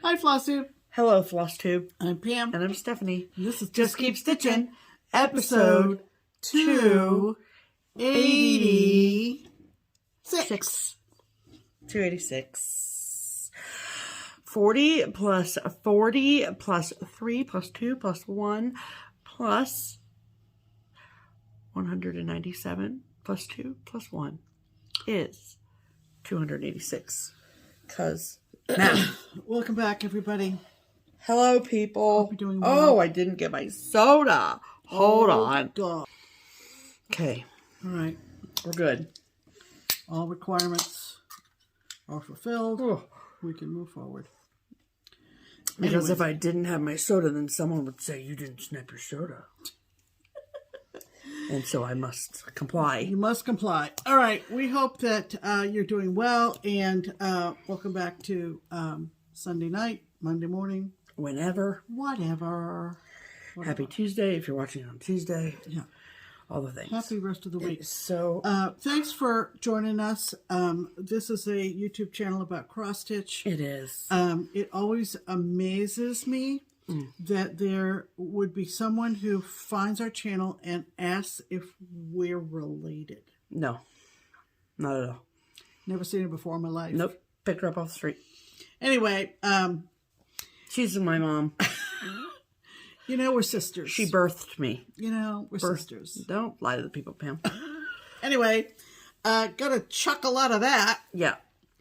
Hi, FlossTube. Hello, FlossTube. I'm Pam. And I'm Stephanie. This is Just Keep Stitching, episode 286. 286. 40 plus 40 plus 3 plus 2 plus 1 plus 197 plus 2 plus 1 is 286. Because now, Welcome back, everybody. hello, people. Hope you're doing well. Oh, I didn't get my soda. Hold on. God. Okay, All right. we're good. All requirements are fulfilled. Oh. We can move forward. Because Anyways. if I didn't have my soda, then someone would say, you didn't snap your soda. And so I must comply. You must comply. All right. We hope that you're doing well. And welcome back to Sunday night, Monday morning. Whenever. Whatever. Happy Tuesday if you're watching it on Tuesday. Yeah. All the things. Happy rest of the week. So, Thanks for joining us. This is a YouTube channel about cross stitch. it is. It always amazes me that there would be someone who finds our channel and asks if we're related. No. Not at all. Never seen her before in my life. Nope. Picked her up off the street. Anyway, She's my mom. we're sisters. She birthed me. We're sisters. Don't lie to the people, Pam. Anyway, gotta chuck a lot of that. Yeah.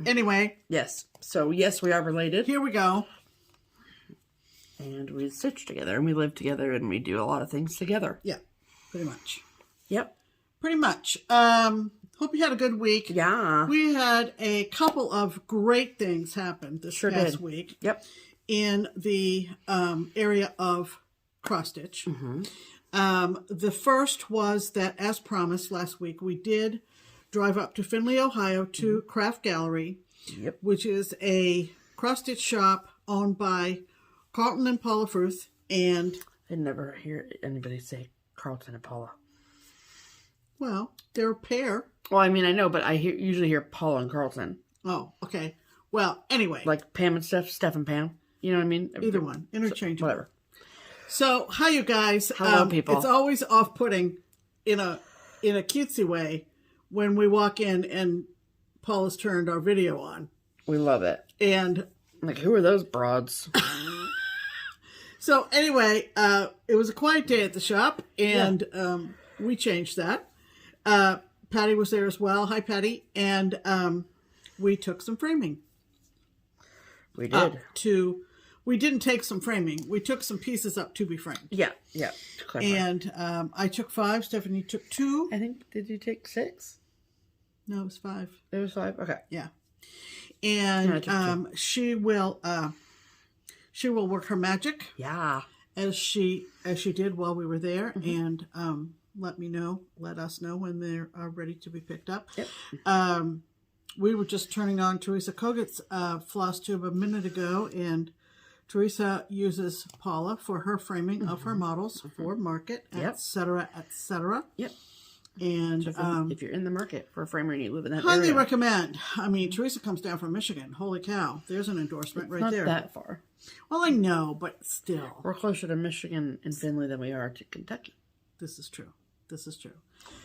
Anyway, Yes. So, yes, we are related. here we go. And we stitch together, and we live together, and we do a lot of things together. Yeah, pretty much. Yep. Pretty much. Hope you had a good week. Yeah. We had a couple of great things happen this past week Yep. in the area of cross stitch. The first was that, as promised last week, we did drive up to Findlay, Ohio to Craft Gallery, Yep. which is a cross stitch shop owned by Carlton and Paula Fruth. And, I never hear anybody say Carlton and Paula. well, they're a pair. Well, I mean, I know, but I usually hear Paula and Carlton. Oh, okay. Well, anyway. Like Pam and Steph, Steph and Pam. You know what I mean? Either one. Interchangeable. Whatever. So, hi, you guys. Hello, people. It's always off-putting in a cutesy way when we walk in and Paul has turned our video on. We love it. And Like, who are those broads? so, anyway, it was a quiet day at the shop, and we changed that. Patty was there as well. Hi, Patty. And we took some framing. We did. We didn't take some framing. We took some pieces up to be framed. Yeah. Yeah. Clarify. And I took 5. Stephanie took 2. I think, did you take 6? No, it was 5. It was 5? Okay. Yeah. Yeah, I And took she will work her magic Yeah. as she did while we were there, and let us know when they're ready to be picked up. Yep. We were just turning on Theresa Koget's FlossTube a minute ago, and Theresa uses Paula for her framing of her models for market, etc., etc. Yep. And If you're in the market for a framer and you live in that highly area. recommend. I mean, Theresa comes down from Michigan. Holy cow. There's an endorsement right Not there. that far. Well, I know, but still. We're closer to Michigan and Findlay than we are to Kentucky. This is true.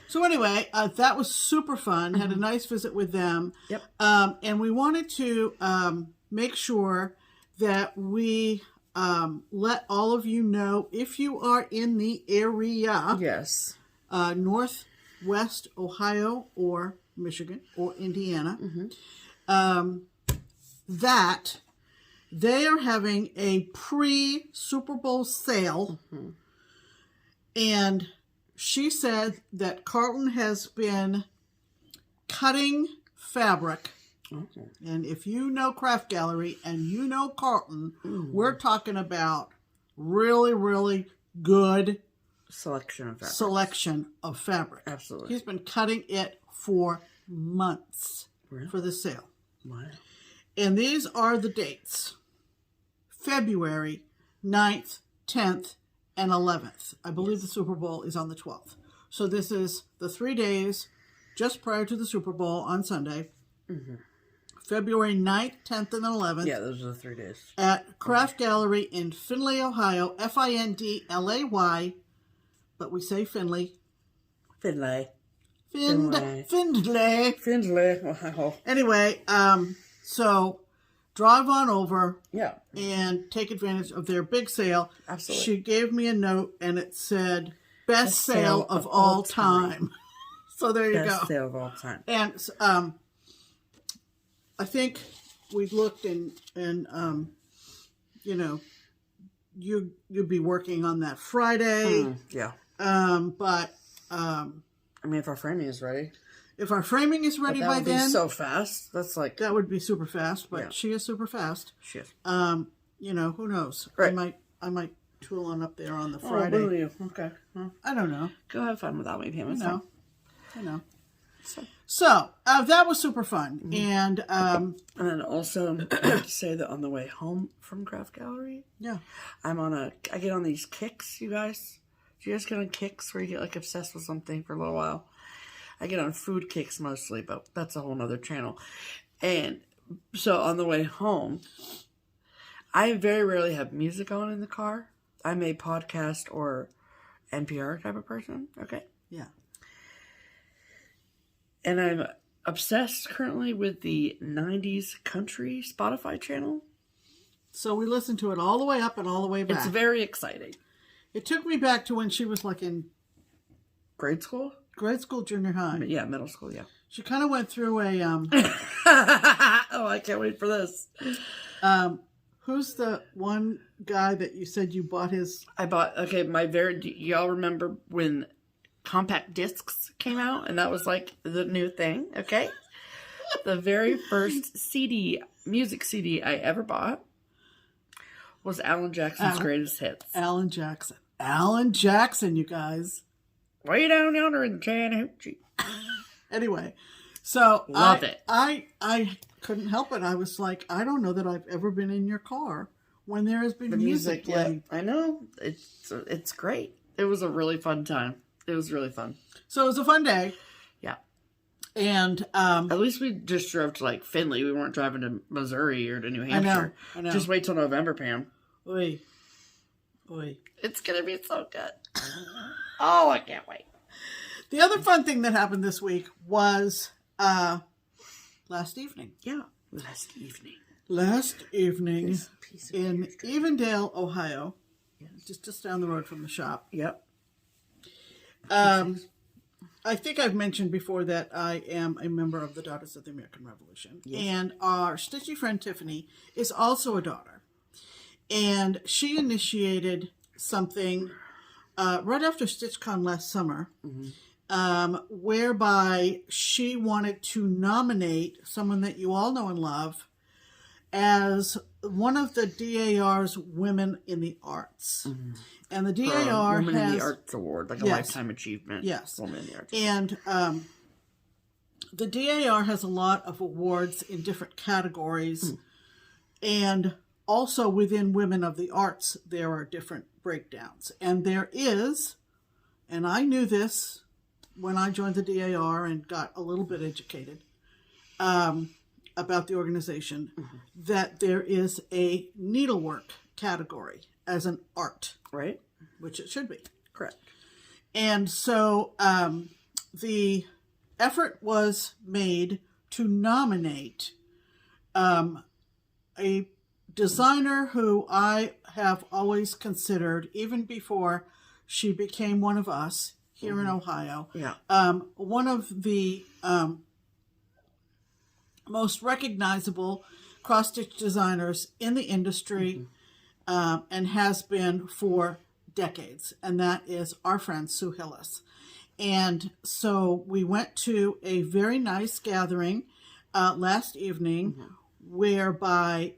So anyway, that was super fun. Had a nice visit with them. Yep. And we wanted to make sure that we let all of you know, if you are in the area, Yes. Northwest Ohio or Michigan or Indiana, that they are having a pre-Super Bowl sale. And she said that Carlton has been cutting fabric. Okay. And if you know Craft Gallery and you know Carlton, we're talking about really, really good Selection of fabric. selection of fabric. Absolutely. He's been cutting it for months Really? for the sale. Wow. And these are the dates. February 9th, 10th, and 11th. I believe the Super Bowl is on the 12th. So this is the 3 days just prior to the Super Bowl on Sunday. February 9th, 10th, and 11th. Yeah, those are the 3 days. At Craft Gallery in Findlay, Ohio. Findlay. But we say Findlay. Findlay. Findlay. Wow. Anyway, so drive on over. Yeah. And take advantage of their big sale. Absolutely. She gave me a note and it said, best sale of all time. So there you go. Best sale of all time. And I think we looked and you know, you'd be working on that Friday. Yeah. But I mean, if our framing is ready. If our framing is ready by then. That would be so fast. That's like. That would be super fast, but she is super fast. She is. You know, who knows? Right. I might tool on up there on the Friday. Oh, will you? Okay. Well, I don't know. go have fun without me, Pam. I know. So that was super fun. Mm-hmm. And then also I have to say that on the way home from Craft Gallery, yeah, I get on these kicks, you guys. Do you guys get on kicks where you get like obsessed with something for a little while? I get on food kicks mostly, but that's a whole nother channel. And so on the way home, I very rarely have music on in the car. I'm a podcast or NPR type of person. Okay. Yeah. And I'm obsessed currently with the 90s country Spotify channel. So we listened to it all the way up and all the way back. It's very exciting. It took me back to when she was like in grade school, junior high. Yeah, middle school, yeah. She kind of went through a oh, I can't wait for this. Who's the one guy that you said you bought his? Y'all remember when compact discs came out and that was like the new thing, okay? The very first music CD I ever bought was Alan Jackson's Greatest Hits. Alan Jackson, you guys. Way down yonder in Chattahoochee. Anyway, so Love it. I couldn't help it. I was like, I don't know that I've ever been in your car when there has been music playing. Yeah, I know. It's great. It was a really fun time. It was really fun. So it was a fun day. Yeah. And at least we just drove to like Findlay. We weren't driving to Missouri or to New Hampshire. I know. Just wait till November, Pam. Oy. It's gonna be so good. Oh, I can't wait. The other fun thing that happened this week was last evening. Yeah, last evening in Evendale, Ohio, just down the road from the shop. Yep. I think I've mentioned before that I am a member of the Daughters of the American Revolution. Yes. And our stitchy friend Tiffany is also a daughter. And she initiated something right after StitchCon last summer, whereby she wanted to nominate someone that you all know and love as one of the DAR's Women in the Arts. Mm-hmm. And the DAR Women has... in the Arts Award, like a lifetime achievement. Yes. Women in the Arts. And the DAR has a lot of awards in different categories. And also within Women of the Arts, there are different breakdowns. And there is, and I knew this when I joined the DAR and got a little bit educated about the organization, that there is a needlework category as an art. Right. Which it should be. Correct. And so the effort was made to nominate a designer who I have always considered, even before she became one of us here in Ohio, one of the most recognizable cross-stitch designers in the industry, and has been for decades, and that is our friend Sue Hillis. And so we went to a very nice gathering last evening, whereby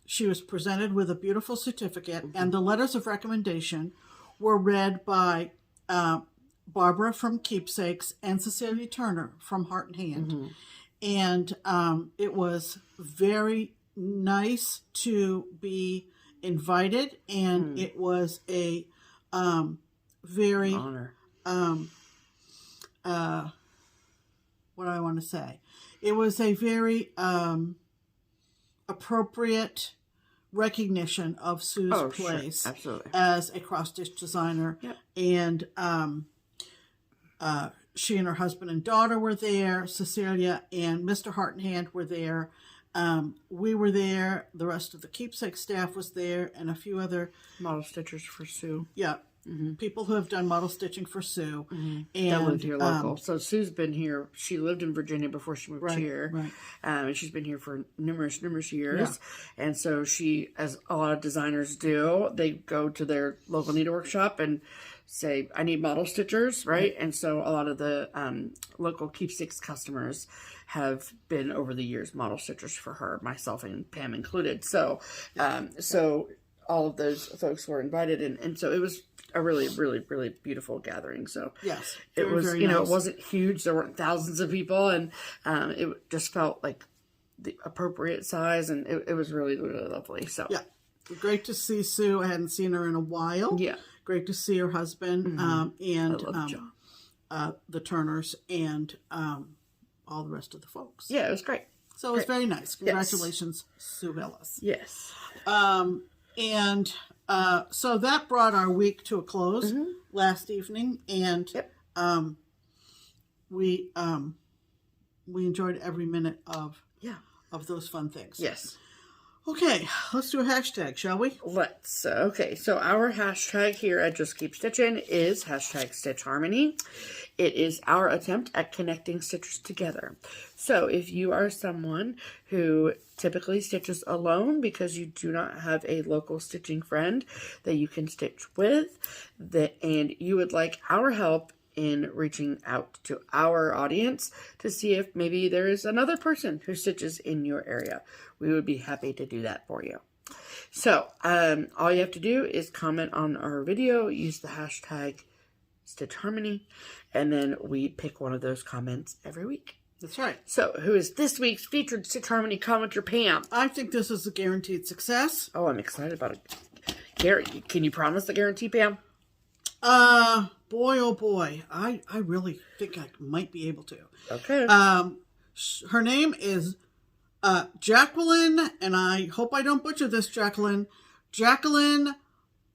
she was presented with a beautiful certificate, and the letters of recommendation were read by Barbara from Keepsakes and Cecilia Turner from Heart and Hand. And it was very nice to be invited, and it was a very honor. What what do I want to say? It was a very appropriate recognition of Sue's place as a cross-stitch designer. Yep. And she and her husband and daughter were there. Cecilia and Mr. Heart and Hand were there. We were there. The rest of the Keepsakes staff was there, and a few other model stitchers for Sue. Yeah. People who have done model stitching for Sue. And that lived here local. So Sue's been here. She lived in Virginia before she moved here. Right. And she's been here for numerous years. Yeah. And so she, as a lot of designers do, they go to their local needlework shop and say, I need model stitchers, right? And so a lot of the local Keepsakes customers have been over the years model stitchers for her, myself and Pam included. So so all of those folks were invited, and so it was a really, really, really beautiful gathering. So yes, it was, very you know, nice. it wasn't huge. There weren't thousands of people, and it just felt like the appropriate size, and it was really, really lovely. So yeah, great to see Sue. I hadn't seen her in a while. Yeah, great to see her husband and the Turners and all the rest of the folks. Yeah, it was great. So it was very nice. Congratulations, Sue Villas. Yes. And so that brought our week to a close last evening, and we enjoyed every minute of those fun things. Yes. Okay, let's do a hashtag, shall we? Let's. Okay, so our hashtag here at Just Keep Stitchin' is hashtag Stitch Harmony. It is our attempt at connecting stitchers together. So if you are someone who typically stitches alone because you do not have a local stitching friend that you can stitch with, and you would like our help in reaching out to our audience to see if maybe there is another person who stitches in your area, we would be happy to do that for you. So all you have to do is comment on our video, use the hashtag Stitch Harmony, and then we pick one of those comments every week. That's right. So who is this week's featured Stitch Harmony commenter, Pam? I think this is a guaranteed success. Oh, I'm excited about it. Gary, can you promise the guarantee, Pam? Boy, oh boy. I really think I might be able to. Okay. Her name is Jacqueline, and I hope I don't butcher this, Jacqueline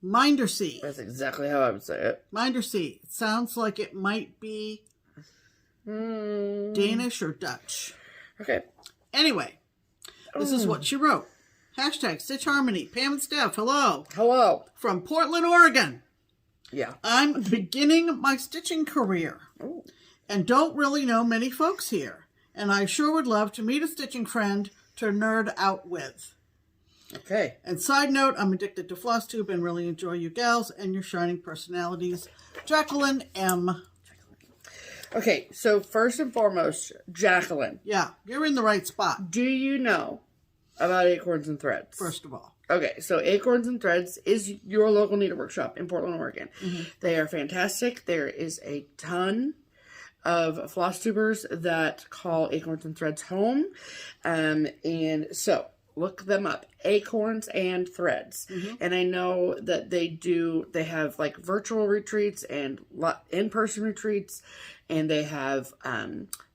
Mindersea. That's exactly how I would say it. Mindersea. It sounds like it might be Danish or Dutch. Okay. Anyway, this is what she wrote. Hashtag Stitch Harmony. Pam and Steph, hello. Hello. From Portland, Oregon. Yeah. I'm beginning my stitching career. Ooh. And don't really know many folks here. And I sure would love to meet a stitching friend to nerd out with. Okay. And side note, I'm addicted to FlossTube and really enjoy you gals and your shining personalities. Jacqueline M. Okay, so first and foremost, Jacqueline. Yeah, you're in the right spot. Do you know about Acorns and Threads? First of all. Okay, so Acorns and Threads is your local needlework shop in Portland, Oregon. They are fantastic. There is a ton of FlossTubers that call Acorns and Threads home. And so look them up, Acorns and Threads. And I know that they have like virtual retreats and in-person retreats, and they have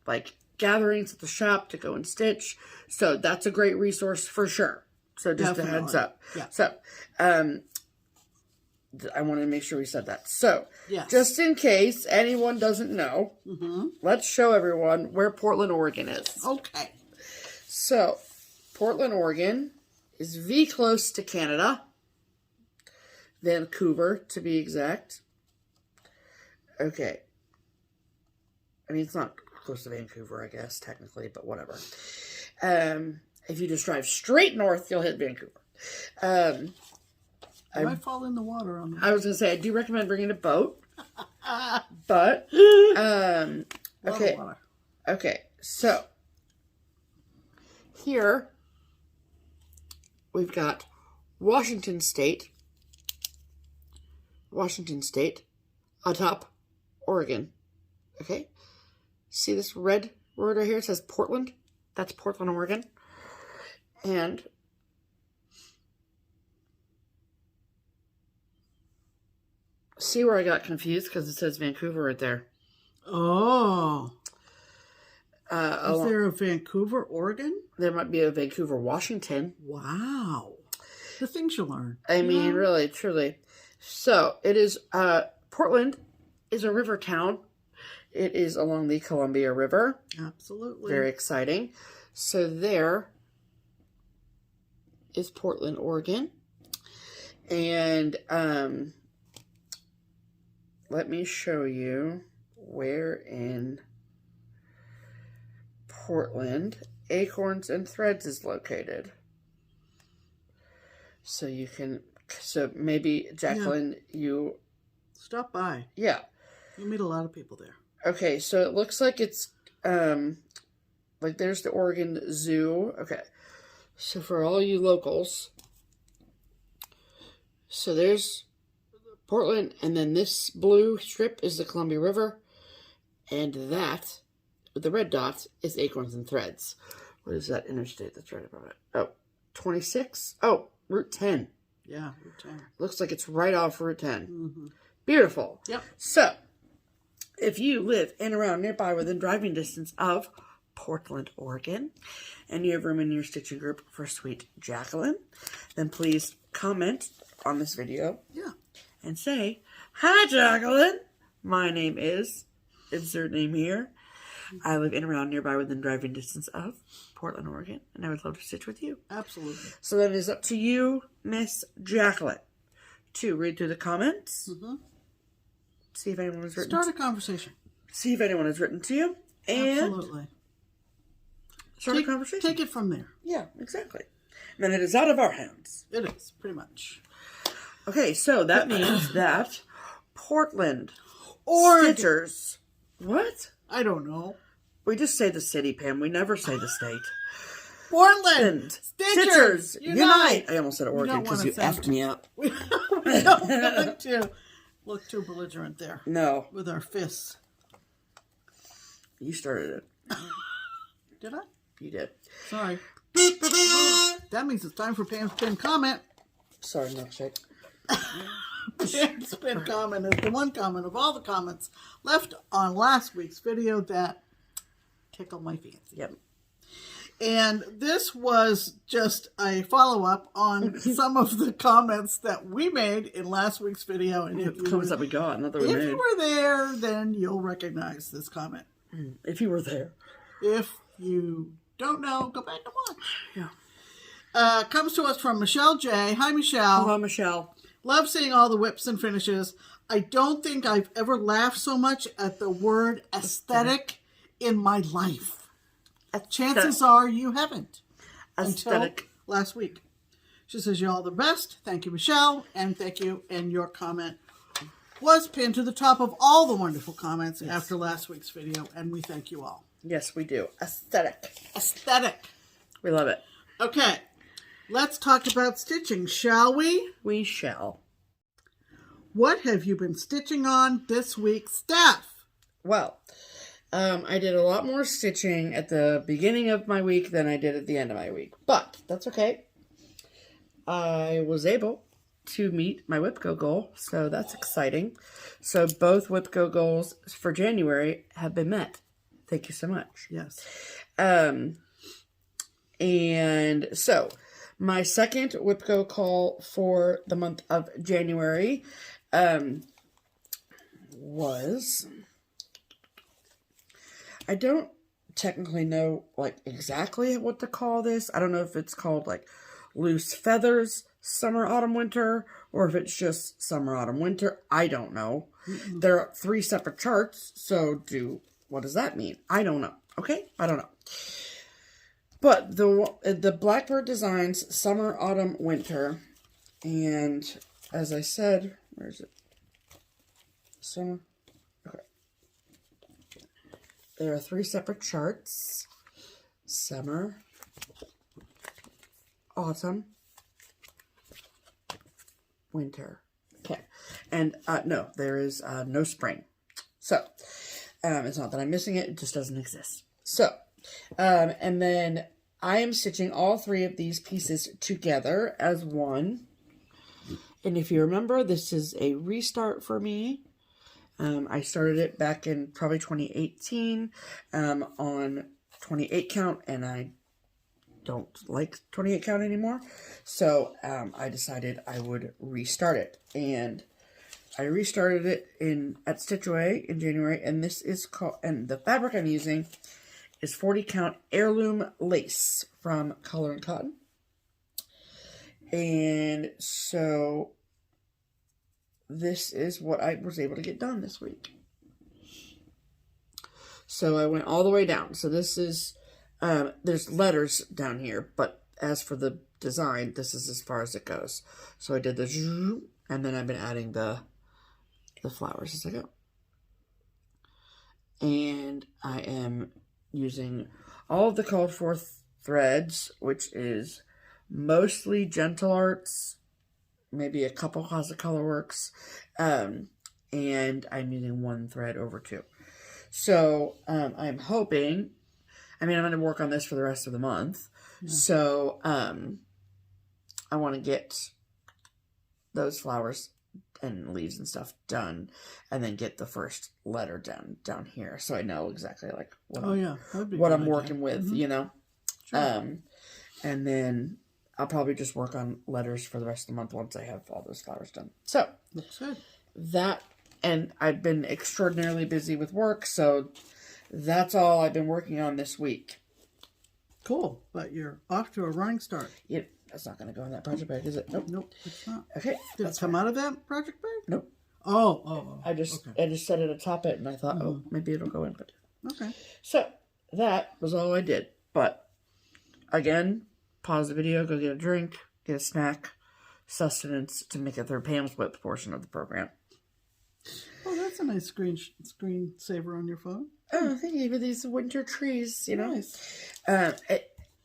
like gatherings at the shop to go and stitch. So that's a great resource for sure. So just a heads up. Yeah. So I wanted to make sure we said that. So yes. Just in case anyone doesn't know, let's show everyone where Portland, Oregon is. Okay. So Portland, Oregon is close to Canada. Vancouver, to be exact. Okay. I mean, it's not close to Vancouver, I guess, technically, but whatever. If you just drive straight north, you'll hit Vancouver. I might fall in the water on that. I was going to say, I do recommend bringing a boat. But, okay. Okay, so here we've got Washington State, atop Oregon. Okay? See this red word right here? It says Portland. That's Portland, Oregon. And see where I got confused because it says Vancouver right there. Oh. Is there a Vancouver, Oregon? There might be a Vancouver, Washington. Wow. The things you learn. I mean, really, truly. So, it is, Portland is a river town. It is along the Columbia River. Absolutely. Very exciting. So, there is Portland, Oregon. And, let me show you where in Portland Acorns and Threads is located. So you can, so maybe Jacqueline, you stop by. Yeah. You meet a lot of people there. Okay, so it looks like it's like there's the Oregon Zoo. Okay. So for all you locals, so there's Portland, and then this blue strip is the Columbia River, and that, with the red dot, is Acorns and Threads. What is that interstate that's right above it? Oh, 26? Oh, Route 10. Yeah, Route 10. Looks like it's right off Route 10. Mm-hmm. Beautiful. Yep. So, if you live in around nearby within driving distance of Portland, Oregon, and you have room in your stitching group for Sweet Jacqueline, then please comment on this video. Yeah. And say, "Hi, Jacqueline. My name is," insert name here. "I live in around nearby within driving distance of Portland, Oregon, and I would love to stitch with you." Absolutely. So then it is up to you, Miss Jacqueline, to read through the comments. Mm-hmm. See if anyone has written. Start a conversation. See if anyone has written to you. And absolutely. Start a conversation. Take it from there. Yeah, exactly. And then it is out of our hands. It is, pretty much. Okay, so that means that Portland Oregon. Stitchers. What? I don't know. We just say the city, Pam. We never say the state. Portland Stitchers unite. I almost said Oregon because you effed me up. We don't want to look too belligerent there. No. With our fists. You started it. Did I? You did. Sorry. That means it's time for Pam's pinned comment. Sorry, milkshake. Pam's pinned comment is the one comment of all the comments left on last week's video that tickled my fancy. Yep. And this was just a follow-up on some of the comments that we made in last week's video. And if comments that we got, not that we made. If you were there, then you'll recognize this comment. If you were there. If you don't know, go back and watch. Yeah. Comes to us from Michelle J. Hi, Michelle. Hello, Michelle. Love seeing all the whips and finishes. I don't think I've ever laughed so much at the word aesthetic in my life. Chances are you haven't. Aesthetic. Until last week. She says, you're all the best. Thank you, Michelle. And thank you. And your comment was pinned to the top of all the wonderful comments after last week's video. And we thank you all. Yes, we do. Aesthetic. Aesthetic. We love it. Okay. Let's talk about stitching, shall we? We shall. What have you been stitching on this week, Steph? Well, I did a lot more stitching at the beginning of my week than I did at the end of my week. But that's okay. I was able to meet my WIPGO goal, so that's exciting. So both WIPGO goals for January have been met. Thank you so much. Yes. And so my second WIPGO call for the month of January was, I don't technically know like exactly what to call this. I don't know if it's called like loose feathers, summer, autumn, winter, or if it's just summer, autumn, winter. I don't know. Mm-hmm. There are 3 separate charts. So what does that mean? I don't know. Okay. I don't know. But the Blackbird Designs summer, autumn, winter. And as I said, where is it? Summer. Okay. There are 3 separate charts. Summer, autumn, winter. Okay. And no, there is no spring. So, it's not that I'm missing it. It just doesn't exist. So, and then I am stitching all 3 of these pieces together as one. And if you remember, this is a restart for me. I started it back in probably 2018 on 28 count, and I don't like 28 count anymore. So I decided I would restart it, and I restarted it at Stitch Away in January, and this is called, and the fabric I'm using is 40 count heirloom lace from Color and Cotton. And so this is what I was able to get done this week. So I went all the way down. So this is, there's letters down here, but as for the design, this is as far as it goes. So I did the zhoo, and then I've been adding the flowers as I go. And I am using all of the called for threads, which is mostly Gentle Arts, maybe a couple Closet Color Works, and I'm using one thread over 2. So I'm hoping, I'm going to work on this for the rest of the month. Yeah. So I want to get those flowers and leaves and stuff done, and then get the first letter down here, so I know exactly like what I'm working with, you know. Sure. And then I'll probably just work on letters for the rest of the month once I have all those flowers done. So looks good. That, and I've been extraordinarily busy with work, so that's all I've been working on this week. Cool, but you're off to a running start. Yep. That's not going to go in that project bag, is it? Nope. Nope, it's not. Okay. Did it come out of that project bag? Nope. Oh. I just set it atop it, and I thought, oh, maybe it'll go in. But okay. So that was all I did. But again, pause the video, go get a drink, get a snack, sustenance to make it through Pam's WIP portion of the program. Oh, that's a nice screen saver on your phone. Oh, thank you for these winter trees. You know, nice.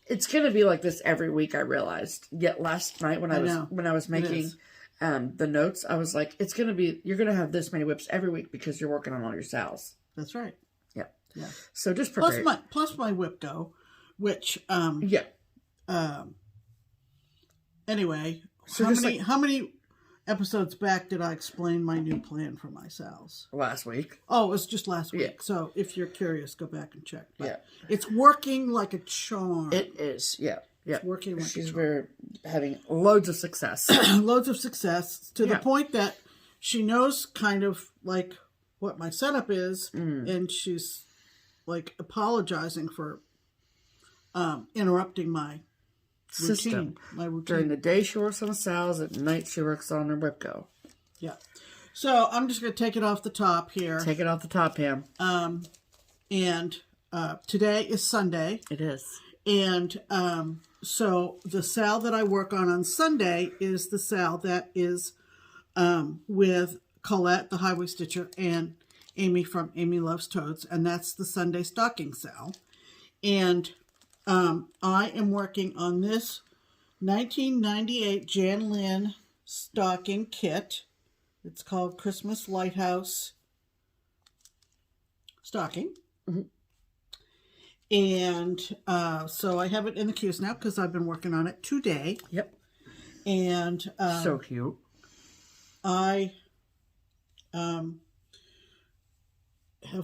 It's gonna be like this every week. I realized. Yet last night when I was making the notes, I was like, it's gonna be, you're gonna have this many WIPs every week because you're working on all your SALs. That's right. Yeah. Yeah. So just prepare. Plus my WIPGO, which anyway, so how many episodes back did I explain my new plan for my SALs? Last week. Oh, it was just last week. Yeah. So if you're curious, go back and check. But yeah. It's working like a charm. It is. Yeah. Yeah. It's working like She's a charm. having loads of success. Loads of success to the point that she knows kind of like what my setup is, and she's like apologizing for interrupting my system. My routine. During the day she works on the SALs, at night she works on her WIPGO. Yeah. So I'm just going to take it off the top here. Take it off the top, Pam. And today is Sunday. It is. And so the SAL that I work on Sunday is the SAL that is with Colette, the Highway Stitcher, and Amy from Amy Loves Toads. And that's the Sunday Stocking SAL. And I am working on this 1998 Jan Lynn stocking kit. It's called Christmas Lighthouse Stocking. Mm-hmm. And so I have it in the queues now because I've been working on it today. Yep. And so cute. I have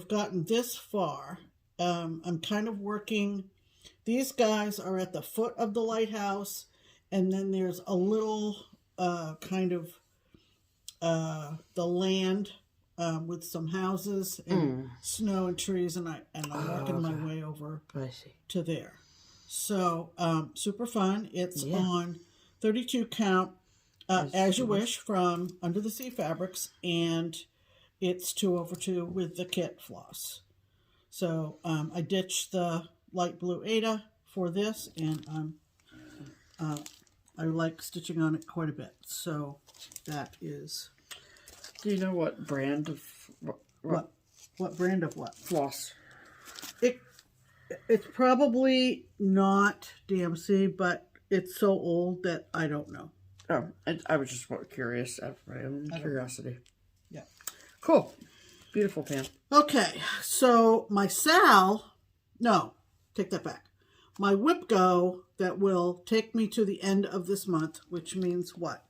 gotten this far. I'm kind of working. These guys are at the foot of the lighthouse, and then there's a little kind of the land with some houses and snow and trees, and I'm working my way over to there. So super fun. It's on 32 count as you wish from Under the Sea Fabrics, and it's 2/2 with the kit floss. So I ditched the light blue Ada for this, and I like stitching on it quite a bit. So that is. Do you know what brand of what brand of what? Floss. It's probably not DMC, but it's so old that I don't know. Oh, I was just curious out of my own curiosity. Yeah. Cool. Beautiful, Pam. Okay, so my SAL, no, take that back. My WIPGO that will take me to the end of this month, which means what?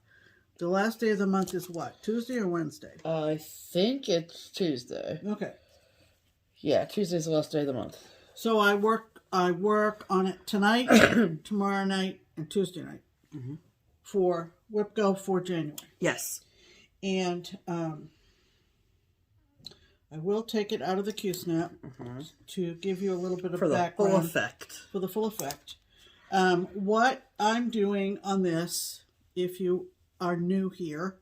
The last day of the month is what? Tuesday or Wednesday? I think it's Tuesday. Okay. Yeah, Tuesday's the last day of the month. So I work I work on it tonight, tomorrow night, and Tuesday night for WIPGO for January. Yes. And I will take it out of the Q-snap to give you a little bit of background. For the full effect. For the full effect. What I'm doing on this, if you are new here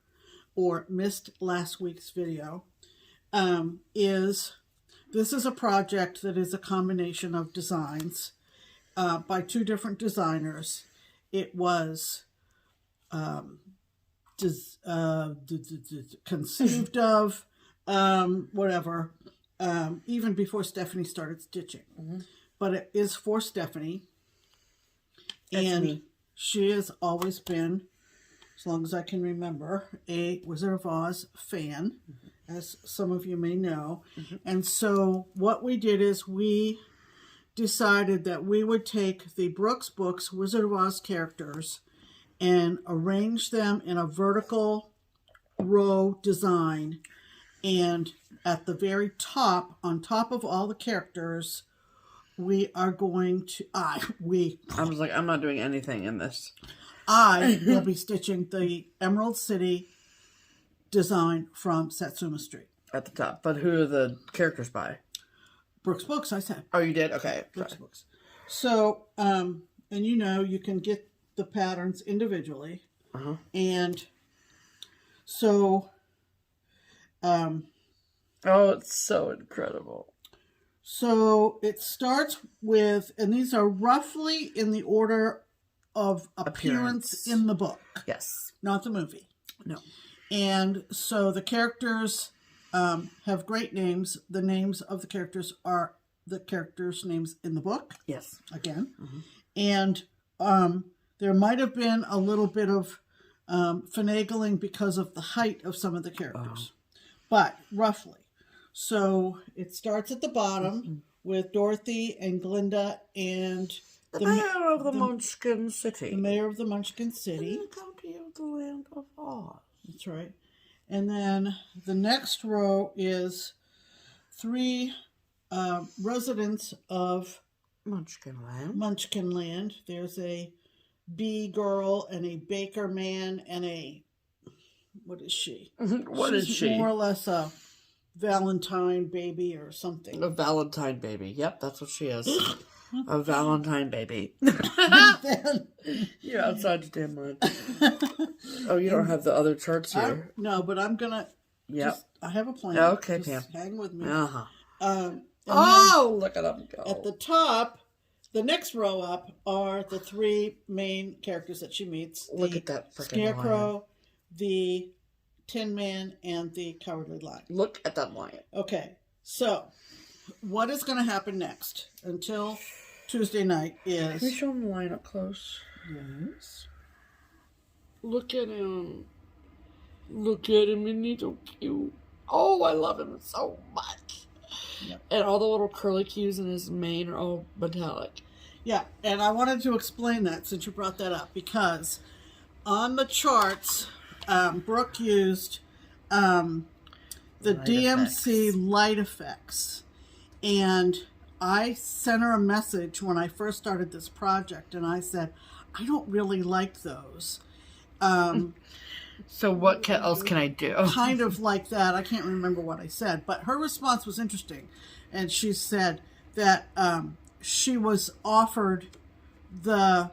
or missed last week's video, is this is a project that is a combination of designs by two different designers. It was conceived of, whatever, even before Stephanie started stitching. But it is for Stephanie. And she has always been, as long as I can remember, a Wizard of Oz fan, as some of you may know. And so what we did is we decided that we would take the Brooks Books Wizard of Oz characters and arrange them in a vertical row design. And at the very top, on top of all the characters, we are going to, I was like, I'm not doing anything in this. I will be stitching the Emerald City design from Satsuma Street. At the top. But who are the characters by? Brooks Books, I said. Oh, you did? Okay. Brooks Books. So, and you know, you can get the patterns individually. And so, oh, it's so incredible. So it starts with, and these are roughly in the order of appearance in the book. Yes. Not the movie. No. And so the characters have great names. The names of the characters are the characters' names in the book. Yes. Again. And there might have been a little bit of finagling because of the height of some of the characters. But roughly. So it starts at the bottom with Dorothy and Glinda and the mayor of the Munchkin City. The mayor of the Munchkin City. In the county of the land of Oz. That's right. And then the next row is 3 residents of Munchkinland. There's a bee girl and a baker man and a, what is she? She's more or less a Valentine baby or something. A Valentine baby. Yep, that's what she is. A Valentine baby. You're outside your damn mind. Oh, you don't have the other charts here. No, but I'm going to... Yep. I have a plan. Okay, just Pam. hang with me. Look at them go. At the top, the next row up are the 3 main characters that she meets. Look at that freaking Scarecrow, lion. the Tin Man, and the Cowardly Lion. Look at that lion. Okay, so what is going to happen next until Tuesday night is... Can you show him the lion up close? Yes. Look at him. Look at him, and he's so cute. Oh, I love him so much. Yep. And all the little curlicues in his mane are all metallic. Yeah, and I wanted to explain that since you brought that up, because on the charts, Brooke used the DMC light effects. And I sent her a message when I first started this project, and I said, I don't really like those. So what else can I do? Kind of like that. I can't remember what I said, but her response was interesting. And she said that she was offered the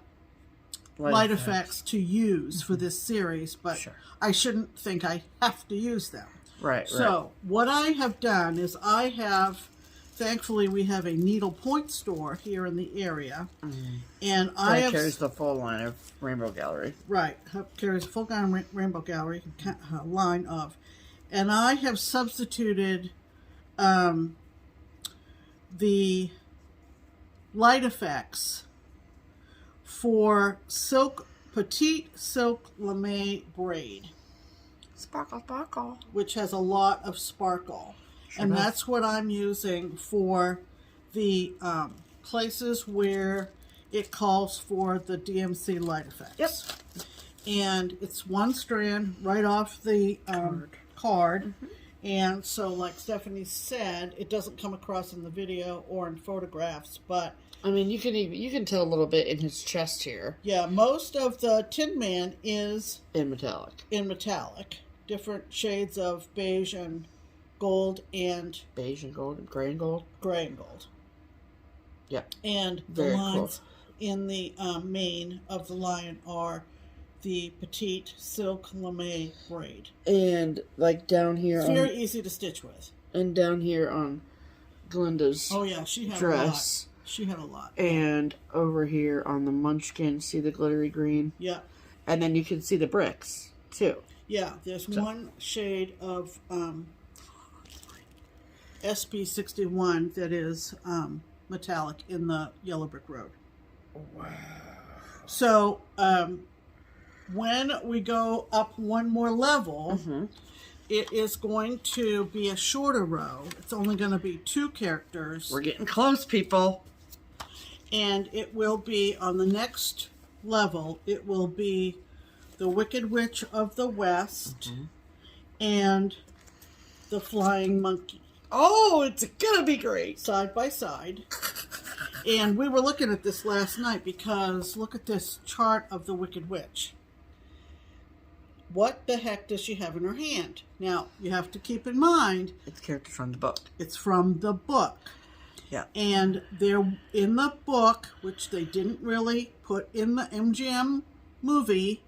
light effects to use for this series, but I shouldn't think I have to use them. Right. So what I have done is I have... Thankfully, we have a needlepoint store here in the area, and I have carries the full line of Rainbow Gallery. Right, carries a full line Rainbow Gallery line of, and I have substituted the light effects for petite silk lame braid. Sparkle, sparkle, which has a lot of sparkle. And that's what I'm using for the places where it calls for the DMC light effects. Yep. And it's 1 strand right off the card. And so, like Stephanie said, it doesn't come across in the video or in photographs, but I mean, you can tell a little bit in his chest here. Yeah, most of the Tin Man is in metallic. Different shades of beige and gold and beige and gold, gray and gold. Gray and gold. Yeah. And Very the lines cool. in the mane of the lion are the petite silk lame braid. And like down here, it's very easy to stitch with. And down here on Glinda's she had dress. A lot. She had a lot. And over here on the Munchkin, see the glittery green? Yeah. And then you can see the bricks, too. Yeah, there's one shade of SB61 that is metallic in the Yellow Brick Road. Wow. So, when we go up one more level, it is going to be a shorter row. It's only going to be 2 characters. We're getting close, people. And it will be on the next level, it will be the Wicked Witch of the West and the Flying Monkey. Oh, it's gonna be great. Side by side. And we were looking at this last night because look at this chart of the Wicked Witch. What the heck does she have in her hand? Now, you have to keep in mind... It's characters from the book. It's from the book. Yeah. And they're in the book, which they didn't really put in the MGM movie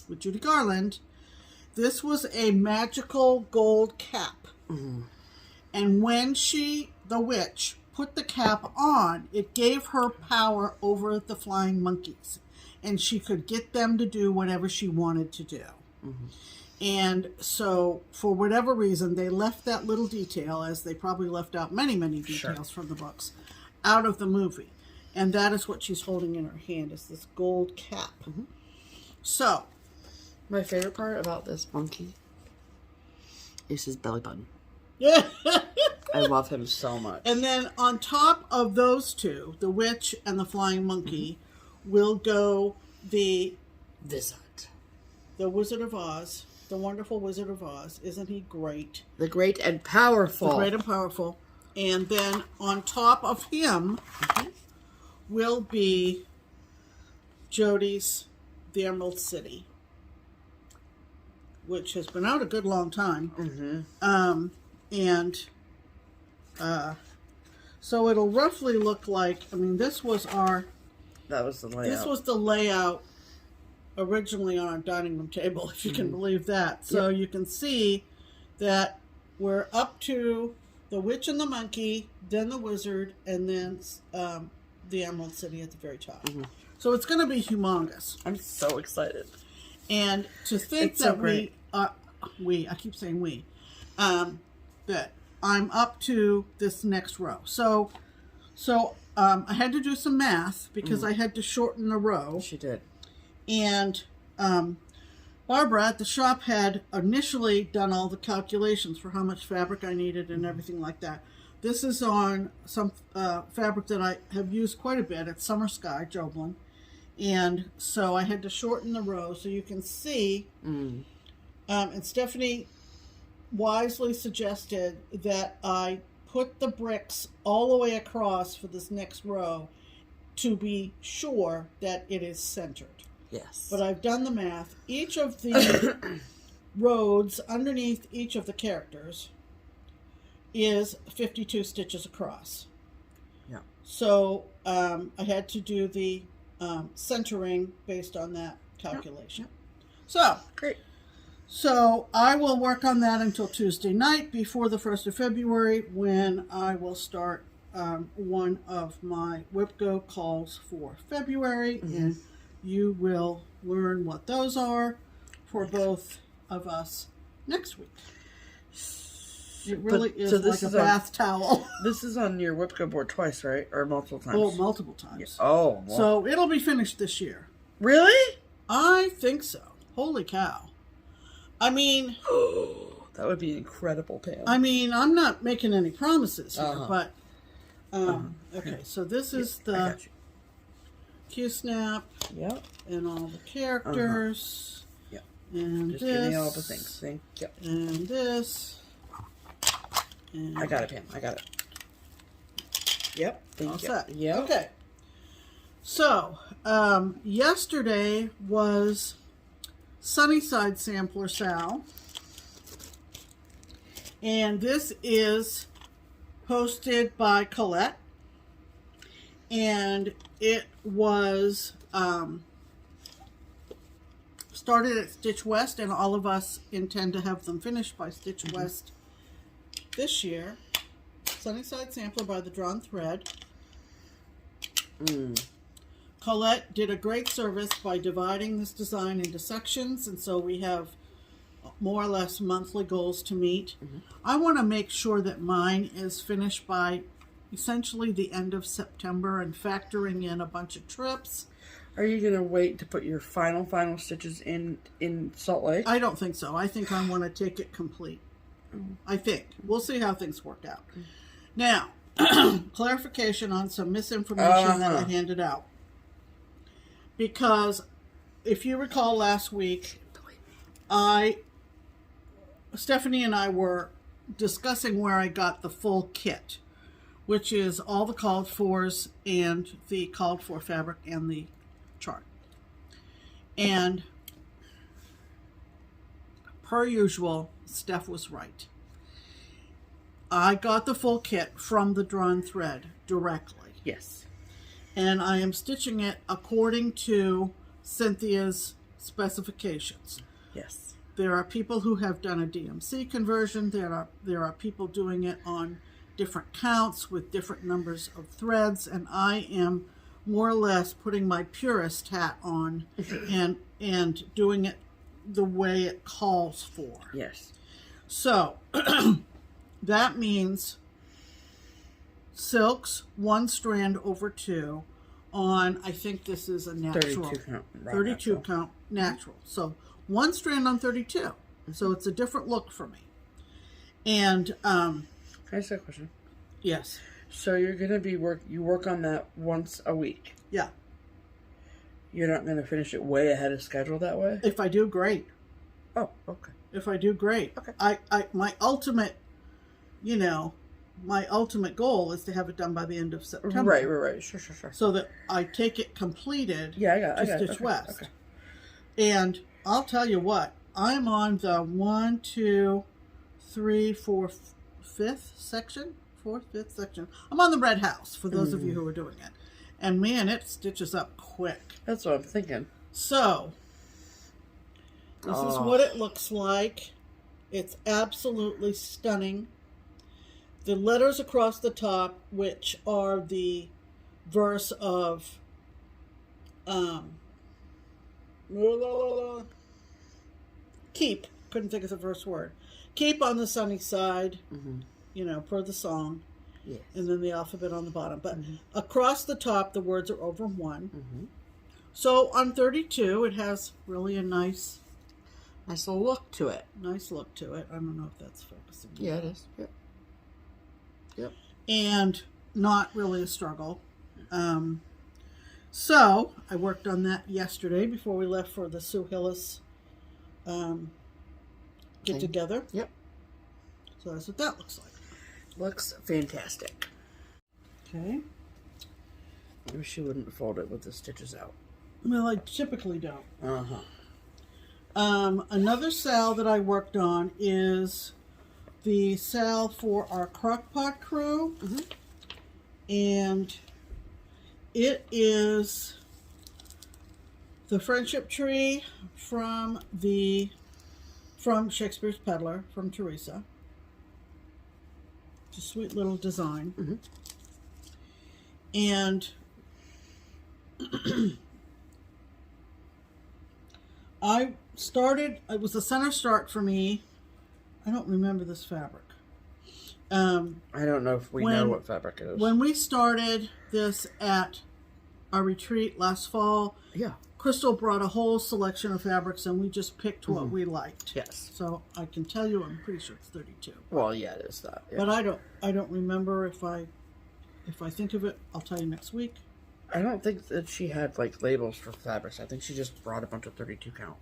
with Judy Garland, this was a magical gold cap. And when the witch, put the cap on, it gave her power over the flying monkeys. And she could get them to do whatever she wanted to do. And so, for whatever reason, they left that little detail, as they probably left out many, many details from the books, out of the movie. And that is what she's holding in her hand, is this gold cap. So, my favorite part about this monkey is his belly button. Yeah. I love him so much. And then on top of those two, the witch and the flying monkey, will go the Wizard of Oz, the wonderful Wizard of Oz. Isn't he great? The great and powerful. The great and powerful. And then on top of him will be Jodi's The Emerald City, which has been out a good long time. So it'll roughly look like, I mean, this was our... That was the layout. This was the layout originally on our dining room table, if you can believe that. So you can see that we're up to the witch and the monkey, then the wizard, and then the Emerald City at the very top. So it's going to be humongous. I'm so excited. And to think it's that so I keep saying we, that I'm up to this next row. So I had to do some math because I had to shorten the row. She did. And Barbara at the shop had initially done all the calculations for how much fabric I needed and everything like that. This is on some fabric that I have used quite a bit at Summer Sky, Joblin. And so I had to shorten the row so you can see. And Stephanie wisely suggested that I put the bricks all the way across for this next row to be sure that it is centered. Yes. But I've done the math. Each of the roads underneath each of the characters is 52 stitches across. Yeah. So I had to do the centering based on that calculation. So, great. So I will work on that until Tuesday night before the 1st of February, when I will start one of my WIPGO calls for February, and you will learn what those are for both of us next week. It really is like a bath towel. This is on your WIPGO board twice, right? Or multiple times? Oh, multiple times. Yeah. Oh, wow. So it'll be finished this year. Really? I think so. Holy cow. I mean... that would be incredible, Pam. I mean, I'm not making any promises here, but... okay, so this is the Q-snap. Yep. And all the characters. Yep. And just this. give me all the things. Thank you. And this. And I got it, Pam. I got it. Yep. All set. Yep. Okay. So, yesterday was Sunnyside Sampler SAL. And this is hosted by Colette. And it was started at Stitch West, and all of us intend to have them finished by Stitch West this year. Sunnyside Sampler by the Drawn Thread. Colette did a great service by dividing this design into sections, and so we have more or less monthly goals to meet. I want to make sure that mine is finished by essentially the end of September and factoring in a bunch of trips. Are you going to wait to put your final stitches in Salt Lake? I don't think so. I think I want to take it complete. I think. We'll see how things work out. Now, clarification on some misinformation that I handed out. Because if you recall last week, Stephanie and I were discussing where I got the full kit, which is all the called fors and the called for fabric and the chart. And per usual, Steph was right. I got the full kit from the Drawn Thread directly. Yes. And I am stitching it according to Cynthia's specifications. Yes. There are people who have done a DMC conversion. There are people doing it on different counts with different numbers of threads, and I am more or less putting my purist hat on and doing it the way it calls for. Yes. So that means silks 1 strand over 2 on, I think this is a natural 32 count. 32 count natural. So 1 strand on 32. So it's a different look for me. And can I ask a question? yes. So you're gonna be you work on that once a week. Yeah. You're not gonna finish it way ahead of schedule that way? If I do, great. Oh, okay. If I do, great. Okay. My ultimate, my ultimate goal is to have it done by the end of September. Right. Sure. So that I take it completed I got Stitch it. Okay. West. Okay. And I'll tell you what, I'm on the 1, 2, 3, 4, 5th section. 4th, 5th section. I'm on the red house for those of you who are doing it. And man, it stitches up quick. That's what I'm thinking. So, this is what it looks like. It's absolutely stunning. The letters across the top, which are the verse of keep. Couldn't think of the first word. Keep on the sunny side, per the song. Yes. And then the alphabet on the bottom. But across the top, the words are over 1. So on 32, it has really a nice little look to it. Nice look to it. I don't know if that's focusing. Yeah, it is. Yep. And not really a struggle. So I worked on that yesterday before we left for the Sue Hillis get together. Yep. So that's what that looks like. Looks fantastic. Okay. I wish you wouldn't fold it with the stitches out. Well, I typically don't. Uh-huh. Another SAL that I worked on is the SAL for our crockpot crew. And it is the friendship tree from Shakespeare's Peddler, from Theresa. It's a sweet little design. And it was a center start for me. I don't remember this fabric. I don't know if we know what fabric it is. When we started this at our retreat last fall, Crystal brought a whole selection of fabrics, and we just picked what we liked. Yes. So I can tell you, I'm pretty sure it's 32. Well, yeah, it is that. Yeah. But I don't remember. If I think of it, I'll tell you next week. I don't think that she had labels for fabrics. I think she just brought a bunch of 32 count.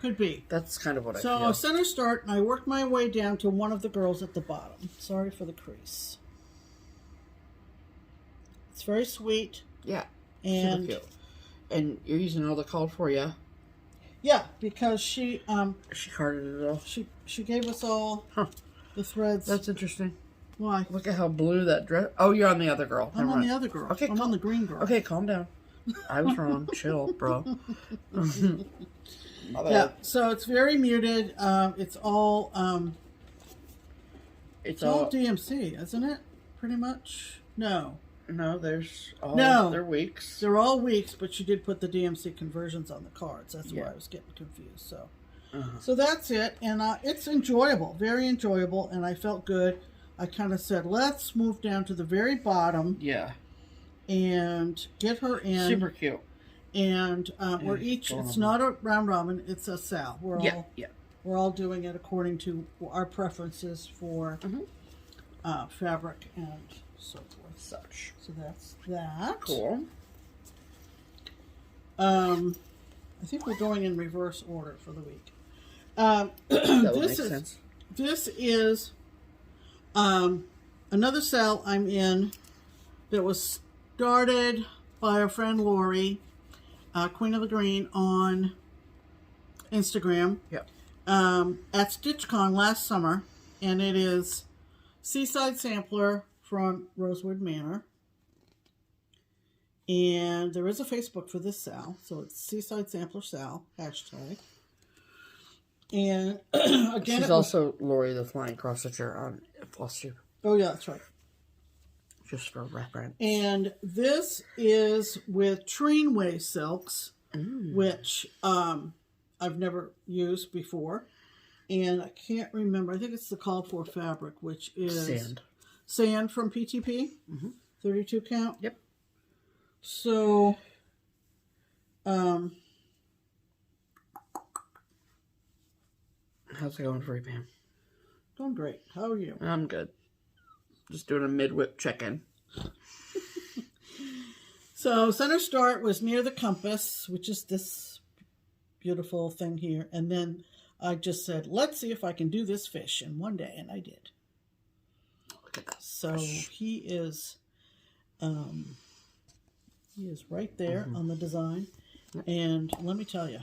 Could be. That's kind of what I So feel. center start, and I worked my way down to one of the girls at the bottom. Sorry for the crease. It's very sweet. Yeah. And super cute. And you're using all the called for, yeah? yeah, because she carded it all. She gave us all the threads. That's interesting. Why? Look at how blue that dress. Oh, you're on the other girl. I'm on the other girl. Okay, I'm on the green girl. Okay, calm down. I was wrong. Chill, bro. My bad. Yeah, so it's very muted. It's all It's all DMC, isn't it? Pretty much. No, there's all they're weeks. They're all weeks, but she did put the DMC conversions on the cards. That's why I was getting confused. So, so that's it, and it's enjoyable, very enjoyable, and I felt good. I kind of said, let's move down to the very bottom. Yeah. And get her in. Super cute. And we're each. It's not a round robin. It's a SAL. We're all doing it according to our preferences for fabric and so forth. Such. So that's that. Cool. I think we're going in reverse order for the week. That would make sense. This is another SAL I'm in that was started by our friend Lori, Queen of the Green, on Instagram. Yep. At StitchCon last summer, and it is Seaside Sampler from Rosewood Manor. And there is a Facebook for this SAL, so it's Seaside Sampler SAL, hashtag. And again, she's also Lori the Flying Cross Stitcher on FlossTube. Oh yeah, that's right. Just for reference. And this is with Treenway silks, which I've never used before. And I can't remember. I think it's the called for fabric, which is sand from PTP, 32 count. Yep. So, how's it going for you, Pam? Going great. How are you? I'm good. Just doing a mid-whip check-in. So, center start was near the compass, which is this beautiful thing here. And then I just said, let's see if I can do this fish in one day. And I did. Look at that. So, he is right there on the design. And let me tell you.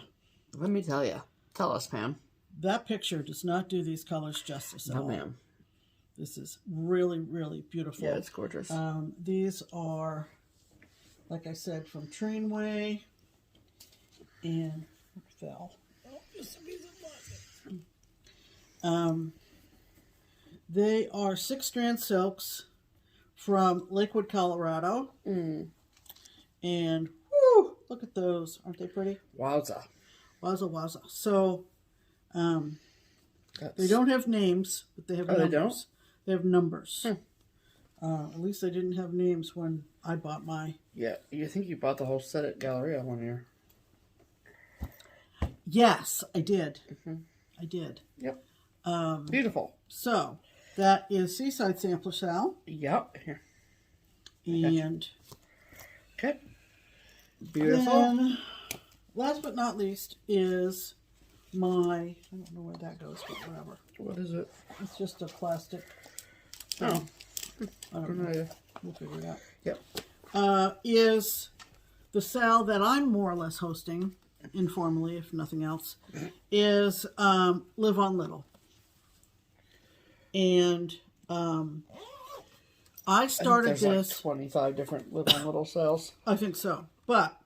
Tell us, Pam. That picture does not do these colors justice at all. No, ma'am. This is really, really beautiful. Yeah, it's gorgeous. These are, like I said, from Trainway. And it fell. Oh, just a piece of plastic. They are 6-strand silks from Lakewood, Colorado. And whoo, look at those. Aren't they pretty? Wowza. Wowza, wowza. So, they don't have names, but they have numbers. They don't? They have numbers. At least they didn't have names when I bought my... Yeah, you think you bought the whole set at Galleria one year. Yes, I did. I did. Yep. Beautiful. So, that is Seaside Sampler SAL. Yep. Here. And... Okay. Beautiful. Then, last but not least is my... I don't know where that goes, but whatever. What is it? It's just a plastic... Oh. I don't know. We'll figure it out. Yep. Is the SAL that I'm more or less hosting, informally, if nothing else, is Live on Little. And I started this... like 25 different Live on Little SALs. I think so. But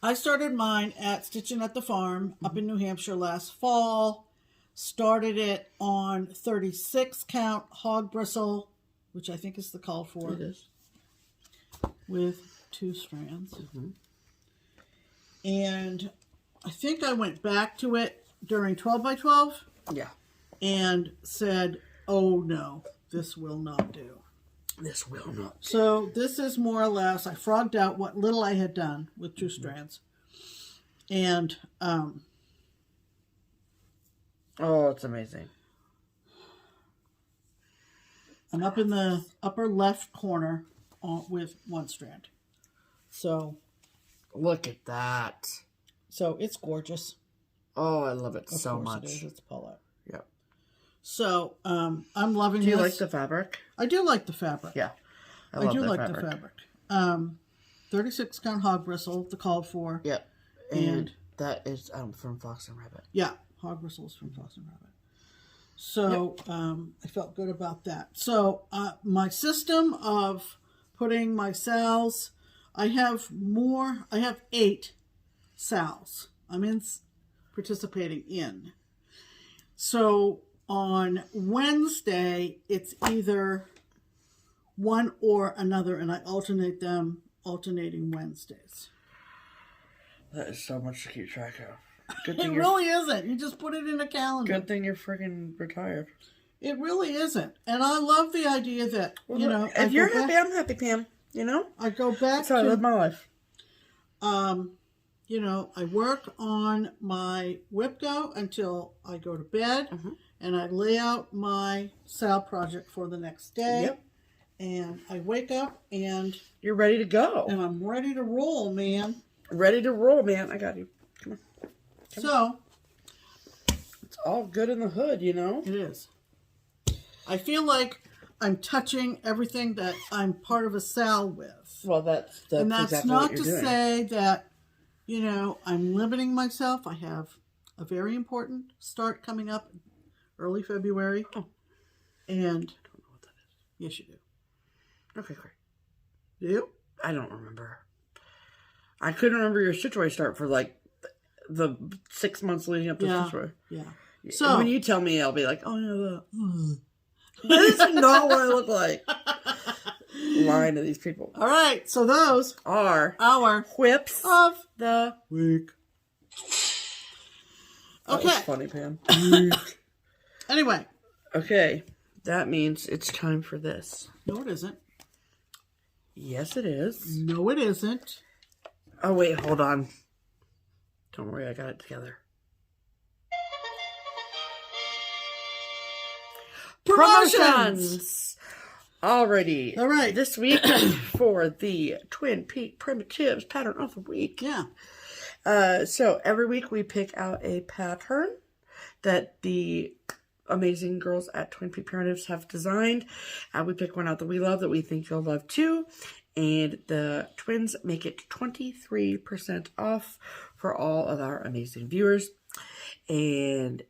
I started mine at Stitchin' at the Farm up in New Hampshire last fall. Started it on 36 count hog bristle, which I think is the call for. It is. With 2 strands. And I think I went back to it during 12 by 12. Yeah. And said, oh no, this will not do. This will not do. So this is more or less, I frogged out what little I had done with 2 strands. And, oh, it's amazing. I'm up in the upper left corner with 1 strand. So. Look at that. So it's gorgeous. Oh, I love it so much. It is. It's Paulette. Yep. So I'm loving this. Do you like the fabric? I do like the fabric. Yeah. I love do that like fabric. the fabric. 36 count hog bristle, the called for. Yep. And that is from Fox and Rabbit. Yeah, hog bristles from Fox and Rabbit. So I felt good about that. So my system of putting my SALs, I have 8 SALs I'm participating in. So on Wednesday, it's either one or another, and I alternate them, alternating Wednesdays. That is so much to keep track of. It really isn't. You just put it in a calendar. Good thing you're freaking retired. It really isn't. And I love the idea that, if you're happy, I'm happy, Pam. I go back That's how I live my life. I work on my WIPGO until I go to bed, and I lay out my SAL project for the next day. Yep. And I wake up and... You're ready to go. And I'm ready to roll, man. Ready to roll, man. I got you. Come on. So... It's all good in the hood, It is. I feel like I'm touching everything that I'm part of a SAL with. Well, that's and that's exactly not what you're to doing. say that, I'm limiting myself. I have a very important start coming up early February. Oh. And... I don't know what that is. Yes, you do. Okay, great. Do you? I don't remember. I couldn't remember your Stitchway start for the 6 months leading up to Stitchway. Yeah. So when you tell me, I'll be like, oh no, this is not what I look like. Lying to these people. All right, so those are our whips of the week. That was funny, Pam. Anyway. Okay, that means it's time for this. No, it isn't. Yes, it is. No, it isn't. Oh, wait, hold on. Don't worry, I got it together. Promotions! Alrighty. All right. This week for the Twin Peak Primitives Pattern of the Week. Yeah. So every week we pick out a pattern that the amazing girls at Twin Peak Primitives have designed. We pick one out that we love, that we think you'll love too. And the twins make it 23% off for all of our amazing viewers. And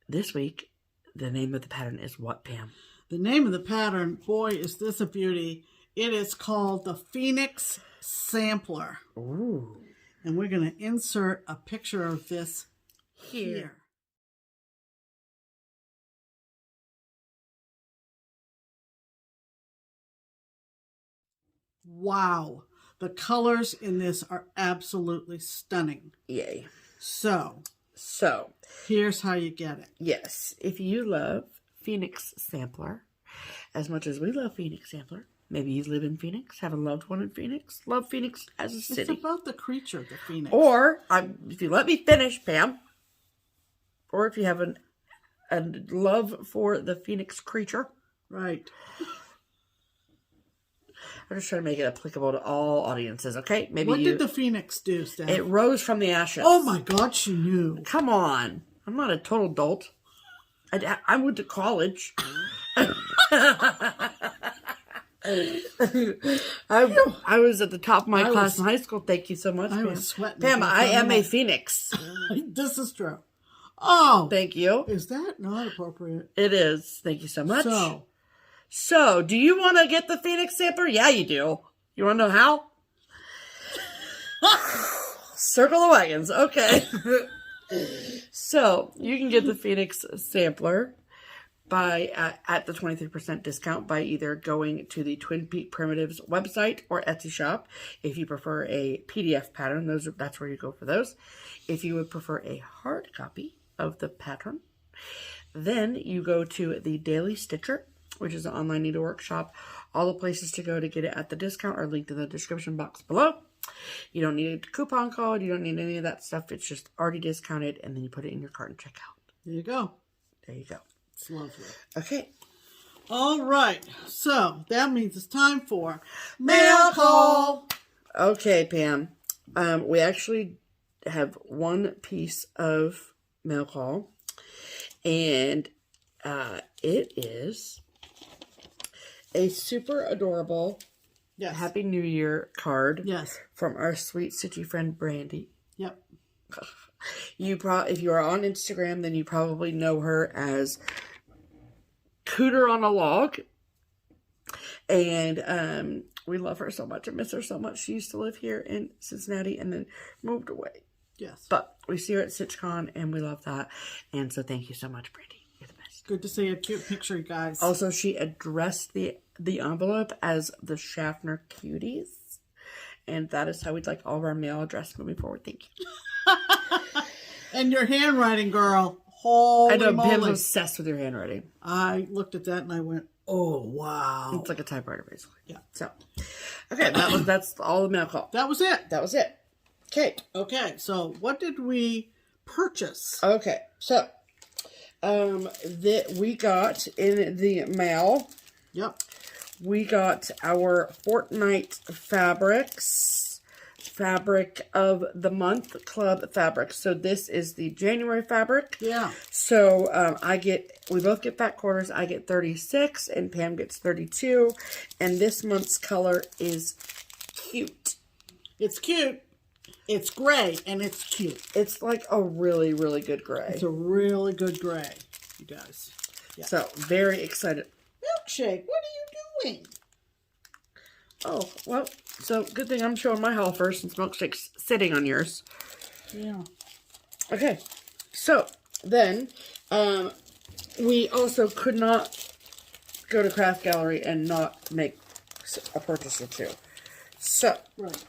this week, the name of the pattern is what, Pam? The name of the pattern, boy, is this a beauty. It is called the Phoenix Sampler. Ooh. And we're going to insert a picture of this here. Wow. The colors in this are absolutely stunning. Yay. So, here's how you get it. Yes. If you love Phoenix Sampler as much as we love Phoenix Sampler, maybe you live in Phoenix, have a loved one in Phoenix, love Phoenix as a city. It's about the creature, the Phoenix. Or, if you let me finish, Pam, or if you have a love for the Phoenix creature. Right. I'm just trying to make it applicable to all audiences, okay? Maybe What did the Phoenix do, Steph? It rose from the ashes. Oh my God, she knew. Come on. I'm not a total dolt. I went to college. I was at the top of my class in high school. Thank you so much, I Pam. was sweating. Pam, I am a Phoenix. This is true. Oh. Thank you. Is that not appropriate? It is. Thank you so much. So, do you want to get the Phoenix Sampler? Yeah, you do. You want to know how? Circle the wagons. Okay. So, you can get the Phoenix Sampler at the 23% discount by either going to the Twin Peak Primitives website or Etsy shop. If you prefer a PDF pattern, that's where you go for those. If you would prefer a hard copy of the pattern, then you go to the Daily Stitcher, which is an online needlework shop. All the places to go to get it at the discount are linked in the description box below. You don't need a coupon code. You don't need any of that stuff. It's just already discounted, and then you put it in your cart and check out. there you go. There you go. It's lovely. Okay. All right. So, that means it's time for Mail Call. Okay, Pam. We actually have one piece of mail call, and it is a super adorable Yes. Happy New Year card. Yes. From our sweet stitchy friend Brandy. Yep. If you are on Instagram, then you probably know her as Cooter on a Log. And we love her so much. I miss her so much. She used to live here in Cincinnati and then moved away. Yes. But we see her at StitchCon and we love that. And so thank you so much, Brandy. You're the best. Good to see a cute picture, you guys. Also, she addressed the envelope as the Schaffner Cuties. And that is how we'd like all of our mail addressed moving forward. Thank you. And your handwriting, girl. Holy I know, moly. Pam's obsessed with your handwriting. I looked at that and I went, oh, wow. It's like a typewriter, basically. Yeah. So, okay, that's all the mail call. That was it. That was it. Okay. Okay, so what did we purchase? Okay, so we got in the mail. Yep. We got our Fortnite fabric of the month club fabric. So this is the January fabric. Yeah. So we both get fat quarters. I get 36 and Pam gets 32. And this month's color is cute. It's cute. It's gray and it's cute. It's like a really, really good gray. It's a really good gray, you guys. Yeah. So very excited. Milkshake, what are you doing? Oh, well, so good thing I'm showing my haul first since Milkshake's sitting on yours. Yeah. Okay, so then we also could not go to Craft Gallery and not make a purchase or two. So, Right.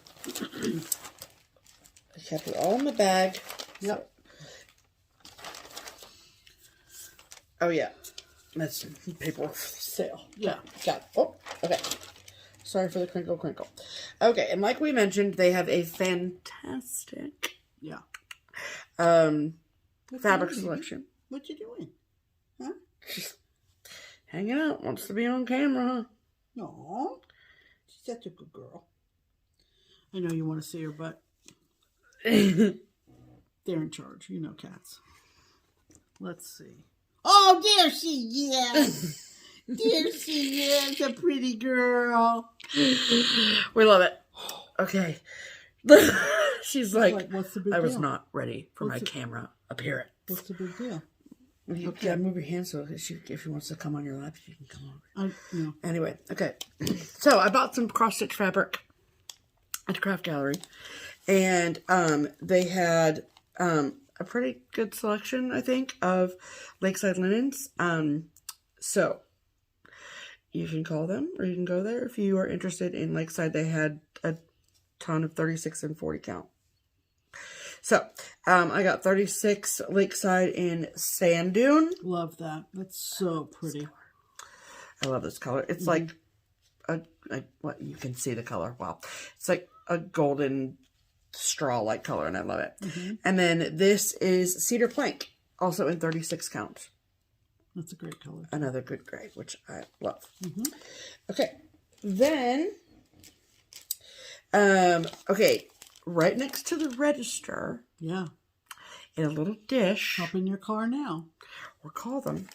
I kept it all in the bag. Yep. Oh, yeah. That's paperwork for the sale. Yeah. Got it. Oh, okay. Sorry for the crinkle. Okay, and like we mentioned, they have a fantastic Yeah. fabric selection. What you doing? Huh? Just hanging out. Wants to be on camera. No. She's such a good girl. I know you want to see her, but they're in charge. You know cats. Let's see. Oh, there she is. There she is, a pretty girl. We love it. Okay. She's like, what's the big I was deal? not ready for my camera appearance. What's the big deal? You gotta move your hand so if she wants to come on your lap, she can come over. No. Anyway, okay. So I bought some cross-stitch fabric at Craft Gallery. And they had a pretty good selection, I think, of Lakeside linens. So you can call them or you can go there if you are interested in Lakeside. They had a ton of 36 and 40 count. So I got 36 Lakeside in Sand Dune. Love that. That's so pretty. I love this color. It's like what you can see the color. Wow. It's like a golden straw-like color, and I love it. And then this is Cedar Plank, also in 36 count. That's a great color. Another good gray, which I love. Okay, then, okay, right next to the register, Yeah. in a little dish, Hop in your car now. or call them,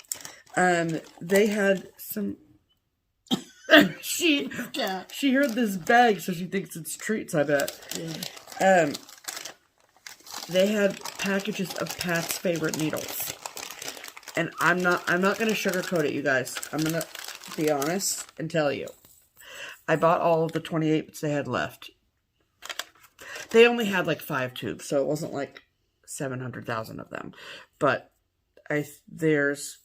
they had some. She heard this bag, so she thinks it's treats, I bet. Yeah. They had packages of Pat's favorite needles. And I'm not gonna sugarcoat it, you guys. I'm gonna be honest and tell you. I bought all of the 28s they had left. They only had like 5 tubes, so it wasn't like 700,000 of them. But there's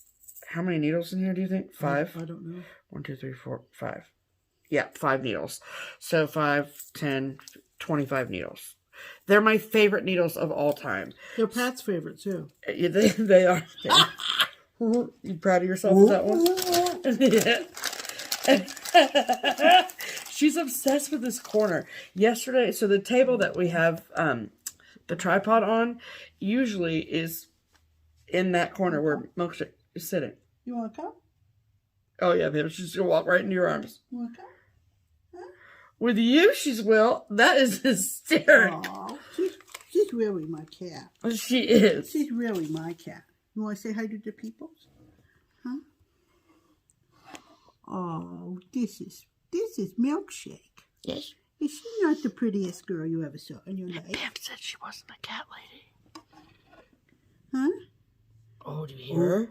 how many needles in here, do you think? 5? I don't know. 1, 2, 3, 4, 5. Yeah, 5 needles. So 5, 10, 25 needles. They're my favorite needles of all time. They're Pat's favorite, too. Yeah, they are. You proud of yourself with that one? Yeah. She's obsessed with this corner. Yesterday, so the table that we have the tripod on usually is in that corner where Milkshake is sitting. You want to come? Oh, yeah, babe. She's going to walk right into your arms. You want to come? With you, she's will. That is hysterical. Aw, she's really my cat. She is. She's really my cat. You want to say hi to the people? Huh? Oh, this is Milkshake. Yes. Is she not the prettiest girl you ever saw in your life? Pam said she wasn't a cat lady. Huh? Oh, do you hear her?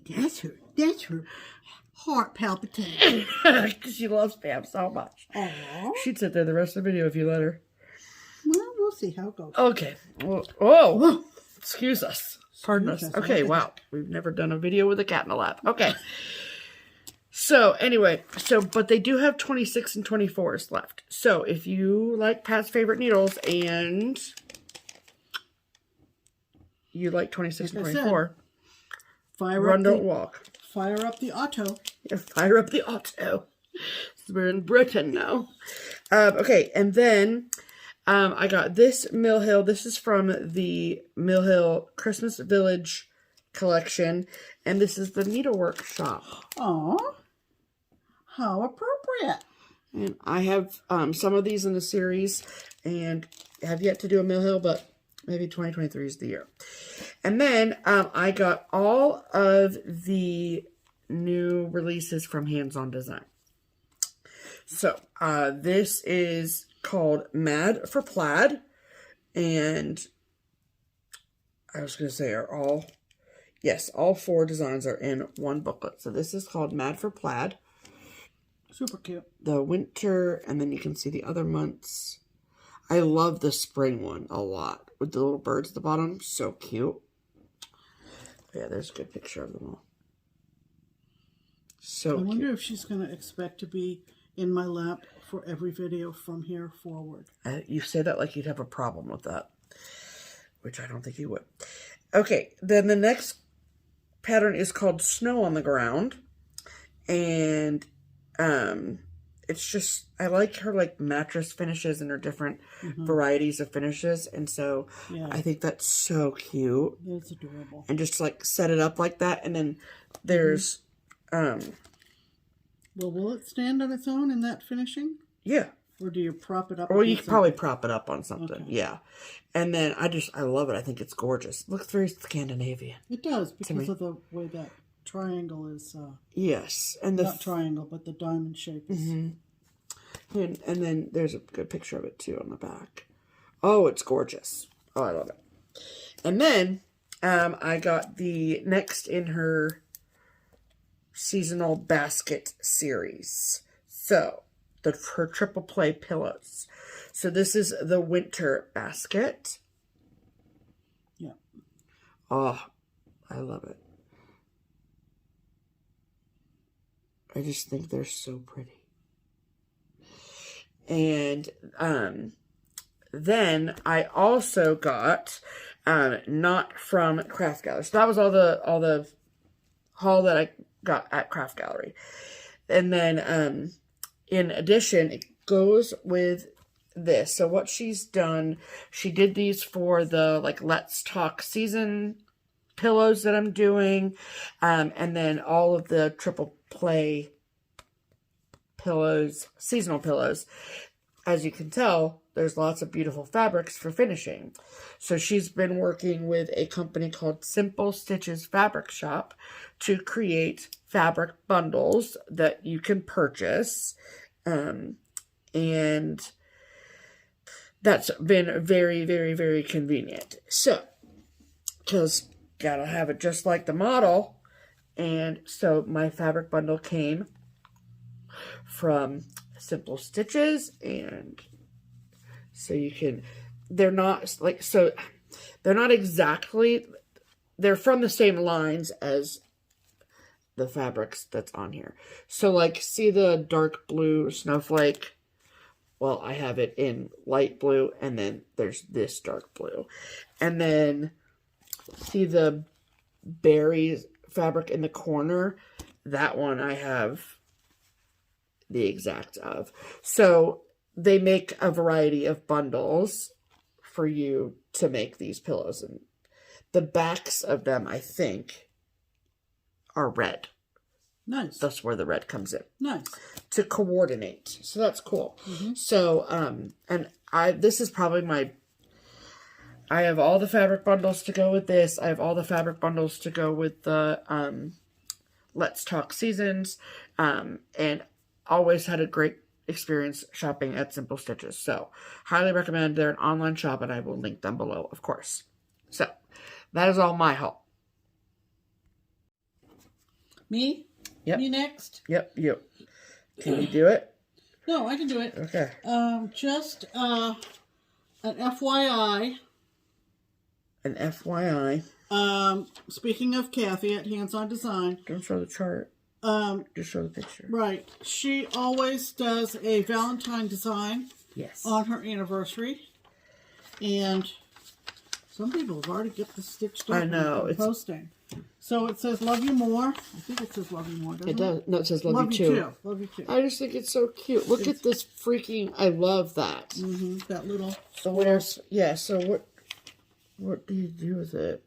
That's her heart palpitating. Because she loves Pam so much. Aww. She'd sit there the rest of the video if you let her. Well, we'll see how it goes. Okay. Oh, excuse us. Pardon us. Excuse us. Okay, wow. We've never done a video with a cat in the lap. Okay. So, anyway. But they do have 26 and 24s left. So, if you like Pat's favorite needles and you like 26 and 24, run, don't walk. Fire up the auto. Yeah, fire up the auto. We're in Britain now. Okay, and then I got this Mill Hill. This is from the Mill Hill Christmas Village collection. And this is the needlework shop. Aw. How appropriate. And I have some of these in the series and have yet to do a Mill Hill, but maybe 2023 is the year. And then I got all of the new releases from Hands On Design. So this is called Mad for Plaid. And I was going to say all 4 designs are in one booklet. So this is called Mad for Plaid. Super cute. The winter, and then you can see the other months. I love the spring one a lot with the little birds at the bottom. So cute. Yeah, there's a good picture of them all. So I wonder if she's going to expect to be in my lap for every video from here forward. You say that like you'd have a problem with that, which I don't think you would. Okay, then the next pattern is called Snow on the Ground. And it's just, I like her like mattress finishes and her different varieties of finishes. And so I think that's so cute. That's adorable. And just like set it up like that. And then there's, well, will it stand on its own in that finishing? Yeah. Or do you prop it up? Or you could probably prop it up on something. Okay. Yeah. And then I love it. I think it's gorgeous. It looks very Scandinavian. It does because of the way that triangle is. Yes. And not triangle, but the diamond shape is. And then there's a good picture of it too on the back. Oh, it's gorgeous. Oh, I love it. And then I got the next in her seasonal basket series. So her triple play pillows. So this is the winter basket. Yeah. Oh, I love it. I just think they're so pretty. And then I also got not from Craft Gallery. So that was all the haul that I got at Craft Gallery. And then in addition, it goes with this. So what she's done, she did these for the like Let's Talk season pillows that I'm doing, and then all of the triple play pillows, seasonal pillows. As you can tell, there's lots of beautiful fabrics for finishing. So she's been working with a company called Simple Stitches Fabric Shop to create fabric bundles that you can purchase. And that's been very, very, very convenient. So, because gotta have it just like the model. And so my fabric bundle came from Simple Stitches, and so you can, they're not like, so they're not exactly, they're from the same lines as the fabrics that's on here. So like, see the dark blue snowflake? Well, I have it in light blue, and then there's this dark blue. And then see the berries fabric in the corner? That one I have the exact of. So they make a variety of bundles for you to make these pillows. And the backs of them, I think, are red. Nice. That's where the red comes in. Nice. To coordinate. So that's cool. So, and this is probably I have all the fabric bundles to go with this. I have all the fabric bundles to go with the Let's Talk Seasons. And always had a great experience shopping at Simple Stitches. So, highly recommend. They're an online shop, and I will link them below, of course. So, that is all my haul. Me? Yep. Me next? Yep, you. Can you do it? No, I can do it. Okay. Just an FYI. An FYI. Speaking of Cathy at Hands On Design. Don't show the chart. Just show the picture. Right. She always does a Valentine design. Yes. On her anniversary. And some people have already got this stitched up. I know. It's posting. So it says love you more. I think it says love you more, doesn't it? It does. No, it says love you too. Love you too. I just think it's so cute. Look at this freaking, I love that. Mm-hmm. That little. So where's, yeah, so what do you do with it?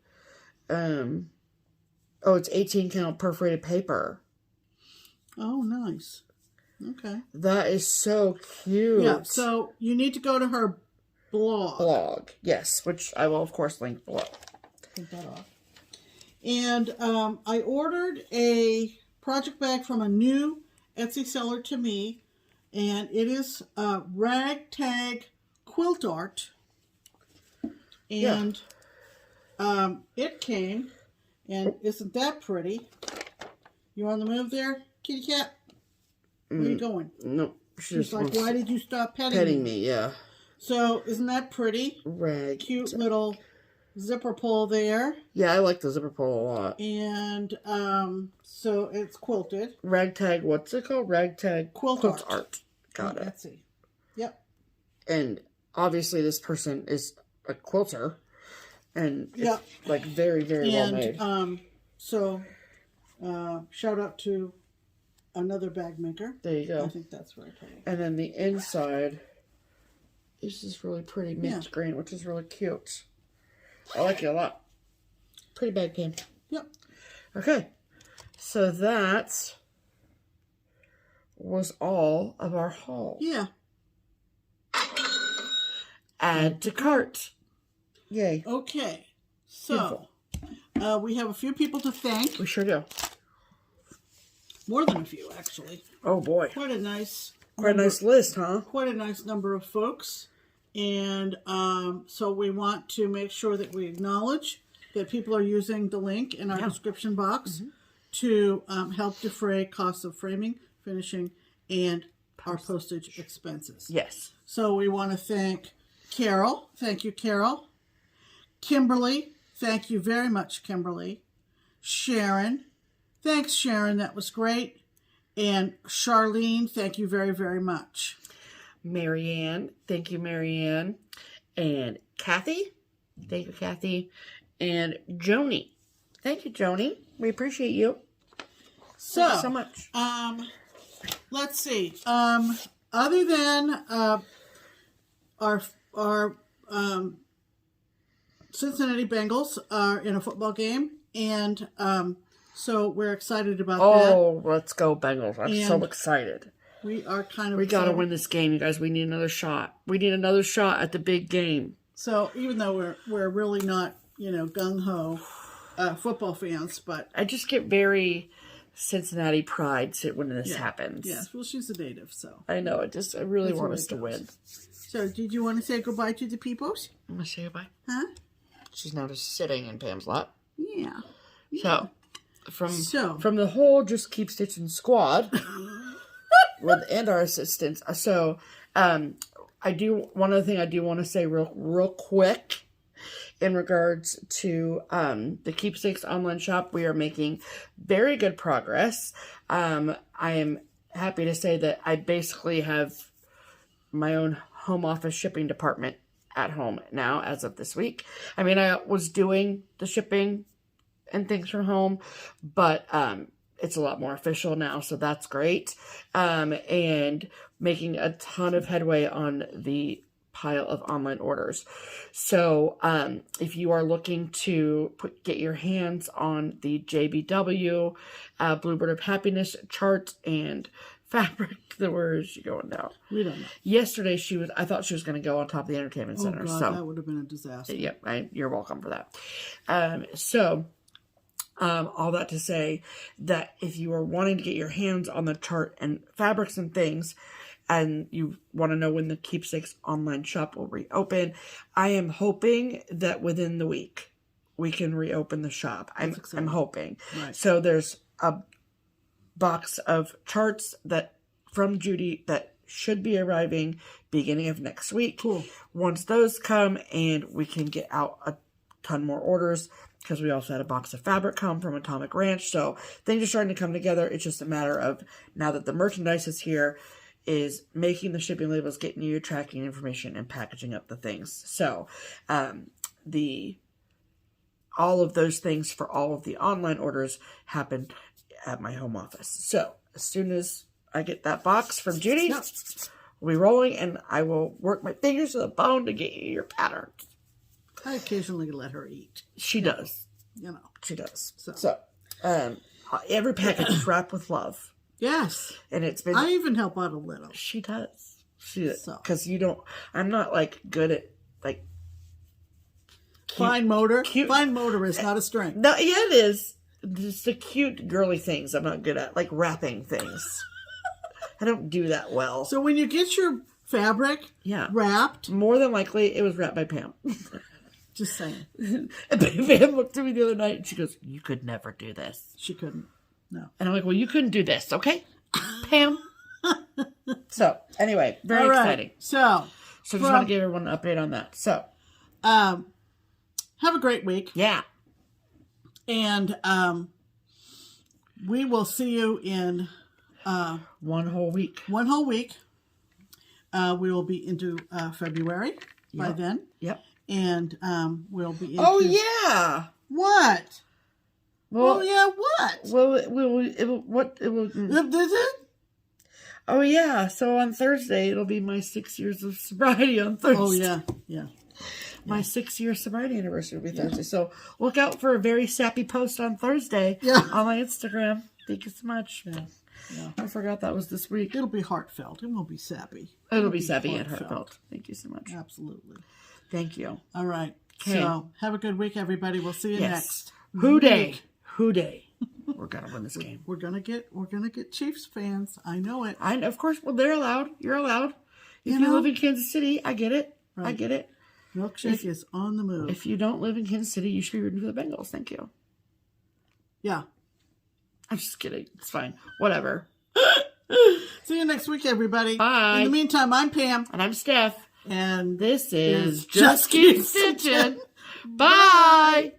Oh, it's 18 count perforated paper. Oh, nice. Okay. That is so cute. Yeah, so you need to go to her blog. Yes, which I will, of course, link below. Print that off. And I ordered a project bag from a new Etsy seller to me, and it is RagTagQuiltArt. And it came, and isn't that pretty? You on the move there, kitty cat? Where are you going? No. She's like, why did you stop petting me? Yeah. So, isn't that pretty? Cute little zipper pull there. Yeah, I like the zipper pull a lot. And so it's quilted. Ragtag, what's it called? RagTagQuiltArt. Got it. Etsy. Yep. And obviously this person is a quilter. And it's like very, very well made. So shout out to another bag maker. There you go. I think that's right. And then the inside is this really pretty mint green, which is really cute. I like it a lot. Pretty bag, Pam. Yep. Okay. So that was all of our haul. Yeah. Add to cart. Yay. Okay. So we have a few people to thank. We sure do. More than a few, actually. Oh, boy. Quite a nice list, huh? Quite a nice number of folks. And so we want to make sure that we acknowledge that people are using the link in our description box to help defray costs of framing, finishing, and our postage expenses. Yes. So we want to thank Carol. Thank you, Carol. Kimberly. Thank you very much, Kimberly. Sharon. Thanks, Sharon. That was great. And Charlene, thank you very, very much. Marianne, thank you, Marianne. And Cathy, thank you, Cathy. And Joni, thank you, Joni. We appreciate you. Thank you so much. Let's see. Other than our Cincinnati Bengals are in a football game, and so we're excited about that. Oh, let's go Bengals! I'm so excited. We are kind of. We got to win this game, you guys. We need another shot. We need another shot at the big game. So even though we're really not, gung ho football fans, but I just get very Cincinnati pride when this happens. Yes, well, she's a native, so I know. I really want us to win. So, did you want to say goodbye to the peoples? I'm gonna say goodbye. Huh? She's now just sitting in Pam's lap. Yeah. So, from the whole Just Keep Stitching squad. And our assistants. So, one other thing I do want to say real quick in regards to the Keepsakes online shop. We are making very good progress. I am happy to say that I basically have my own home office shipping department at home now as of this week. I mean, I was doing the shipping and things from home, but it's a lot more official now, so that's great. And making a ton of headway on the pile of online orders. So if you are looking to get your hands on the JBW Bluebird of Happiness chart and fabric, where is she going now? We don't know. Yesterday I thought she was going to go on top of the entertainment center. God, so that would have been a disaster. Yep, you're welcome for that. So All that to say that if you are wanting to get your hands on the chart and fabrics and things, and you want to know when the Keepsakes online shop will reopen, I am hoping that within the week we can reopen the shop. I'm hoping. Right. So there's a box of charts that from Judy that should be arriving beginning of next week. Cool. Once those come, and we can get out a ton more orders, because we also had a box of fabric come from Atomic Ranch. So things are starting to come together. It's just a matter of, now that the merchandise is here, is making the shipping labels, getting you your tracking information, and packaging up the things. So all of those things for all of the online orders happen at my home office. So as soon as I get that box from Judy, we'll be rolling, and I will work my fingers to the bone to get you your patterns. I occasionally let her eat. She does. You know. She does. So every package is wrapped with love. Yes. And it's been... I even help out a little. She does. She does. So. Because I'm not, like, good at, like... Fine motor. Fine motor is not a strength. No, yeah, it is. Just the cute, girly things I'm not good at. Like wrapping things. I don't do that well. So when you get your fabric wrapped... More than likely, it was wrapped by Pam. Just saying. And Pam looked at me the other night and she goes, "You could never do this." She couldn't. No. And I'm like, "Well, you couldn't do this, okay, Pam?" So, anyway, very exciting. So just want to give everyone an update on that. So, have a great week. Yeah. And we will see you in one whole week. One whole week. We will be into February by then. Yep. And we'll be into... Oh, yeah. What? Well, what? Well, it will... Oh, yeah. So on Thursday, it'll be my 6 years of sobriety on Thursday. Oh, yeah. Yeah. My 6-year sobriety anniversary will be Thursday. So look out for a very sappy post on Thursday on my Instagram. Thank you so much. Yeah. I forgot that was this week. It'll be heartfelt. It won't be sappy. It'll be sappy and heartfelt. Thank you so much. Absolutely. Thank you. All right. Okay. So have a good week, everybody. We'll see you next. Who day? We're gonna win this game. We're gonna get Chiefs fans. I know it. Of course. Well, they're allowed. You're allowed. If you live in Kansas City, I get it. Right. I get it. Milkshake is on the move. If you don't live in Kansas City, you should be rooting for the Bengals. Thank you. Yeah. I'm just kidding. It's fine. Whatever. See you next week, everybody. Bye. In the meantime, I'm Pam. And I'm Steph. And this is Just Keep Stitching. Bye.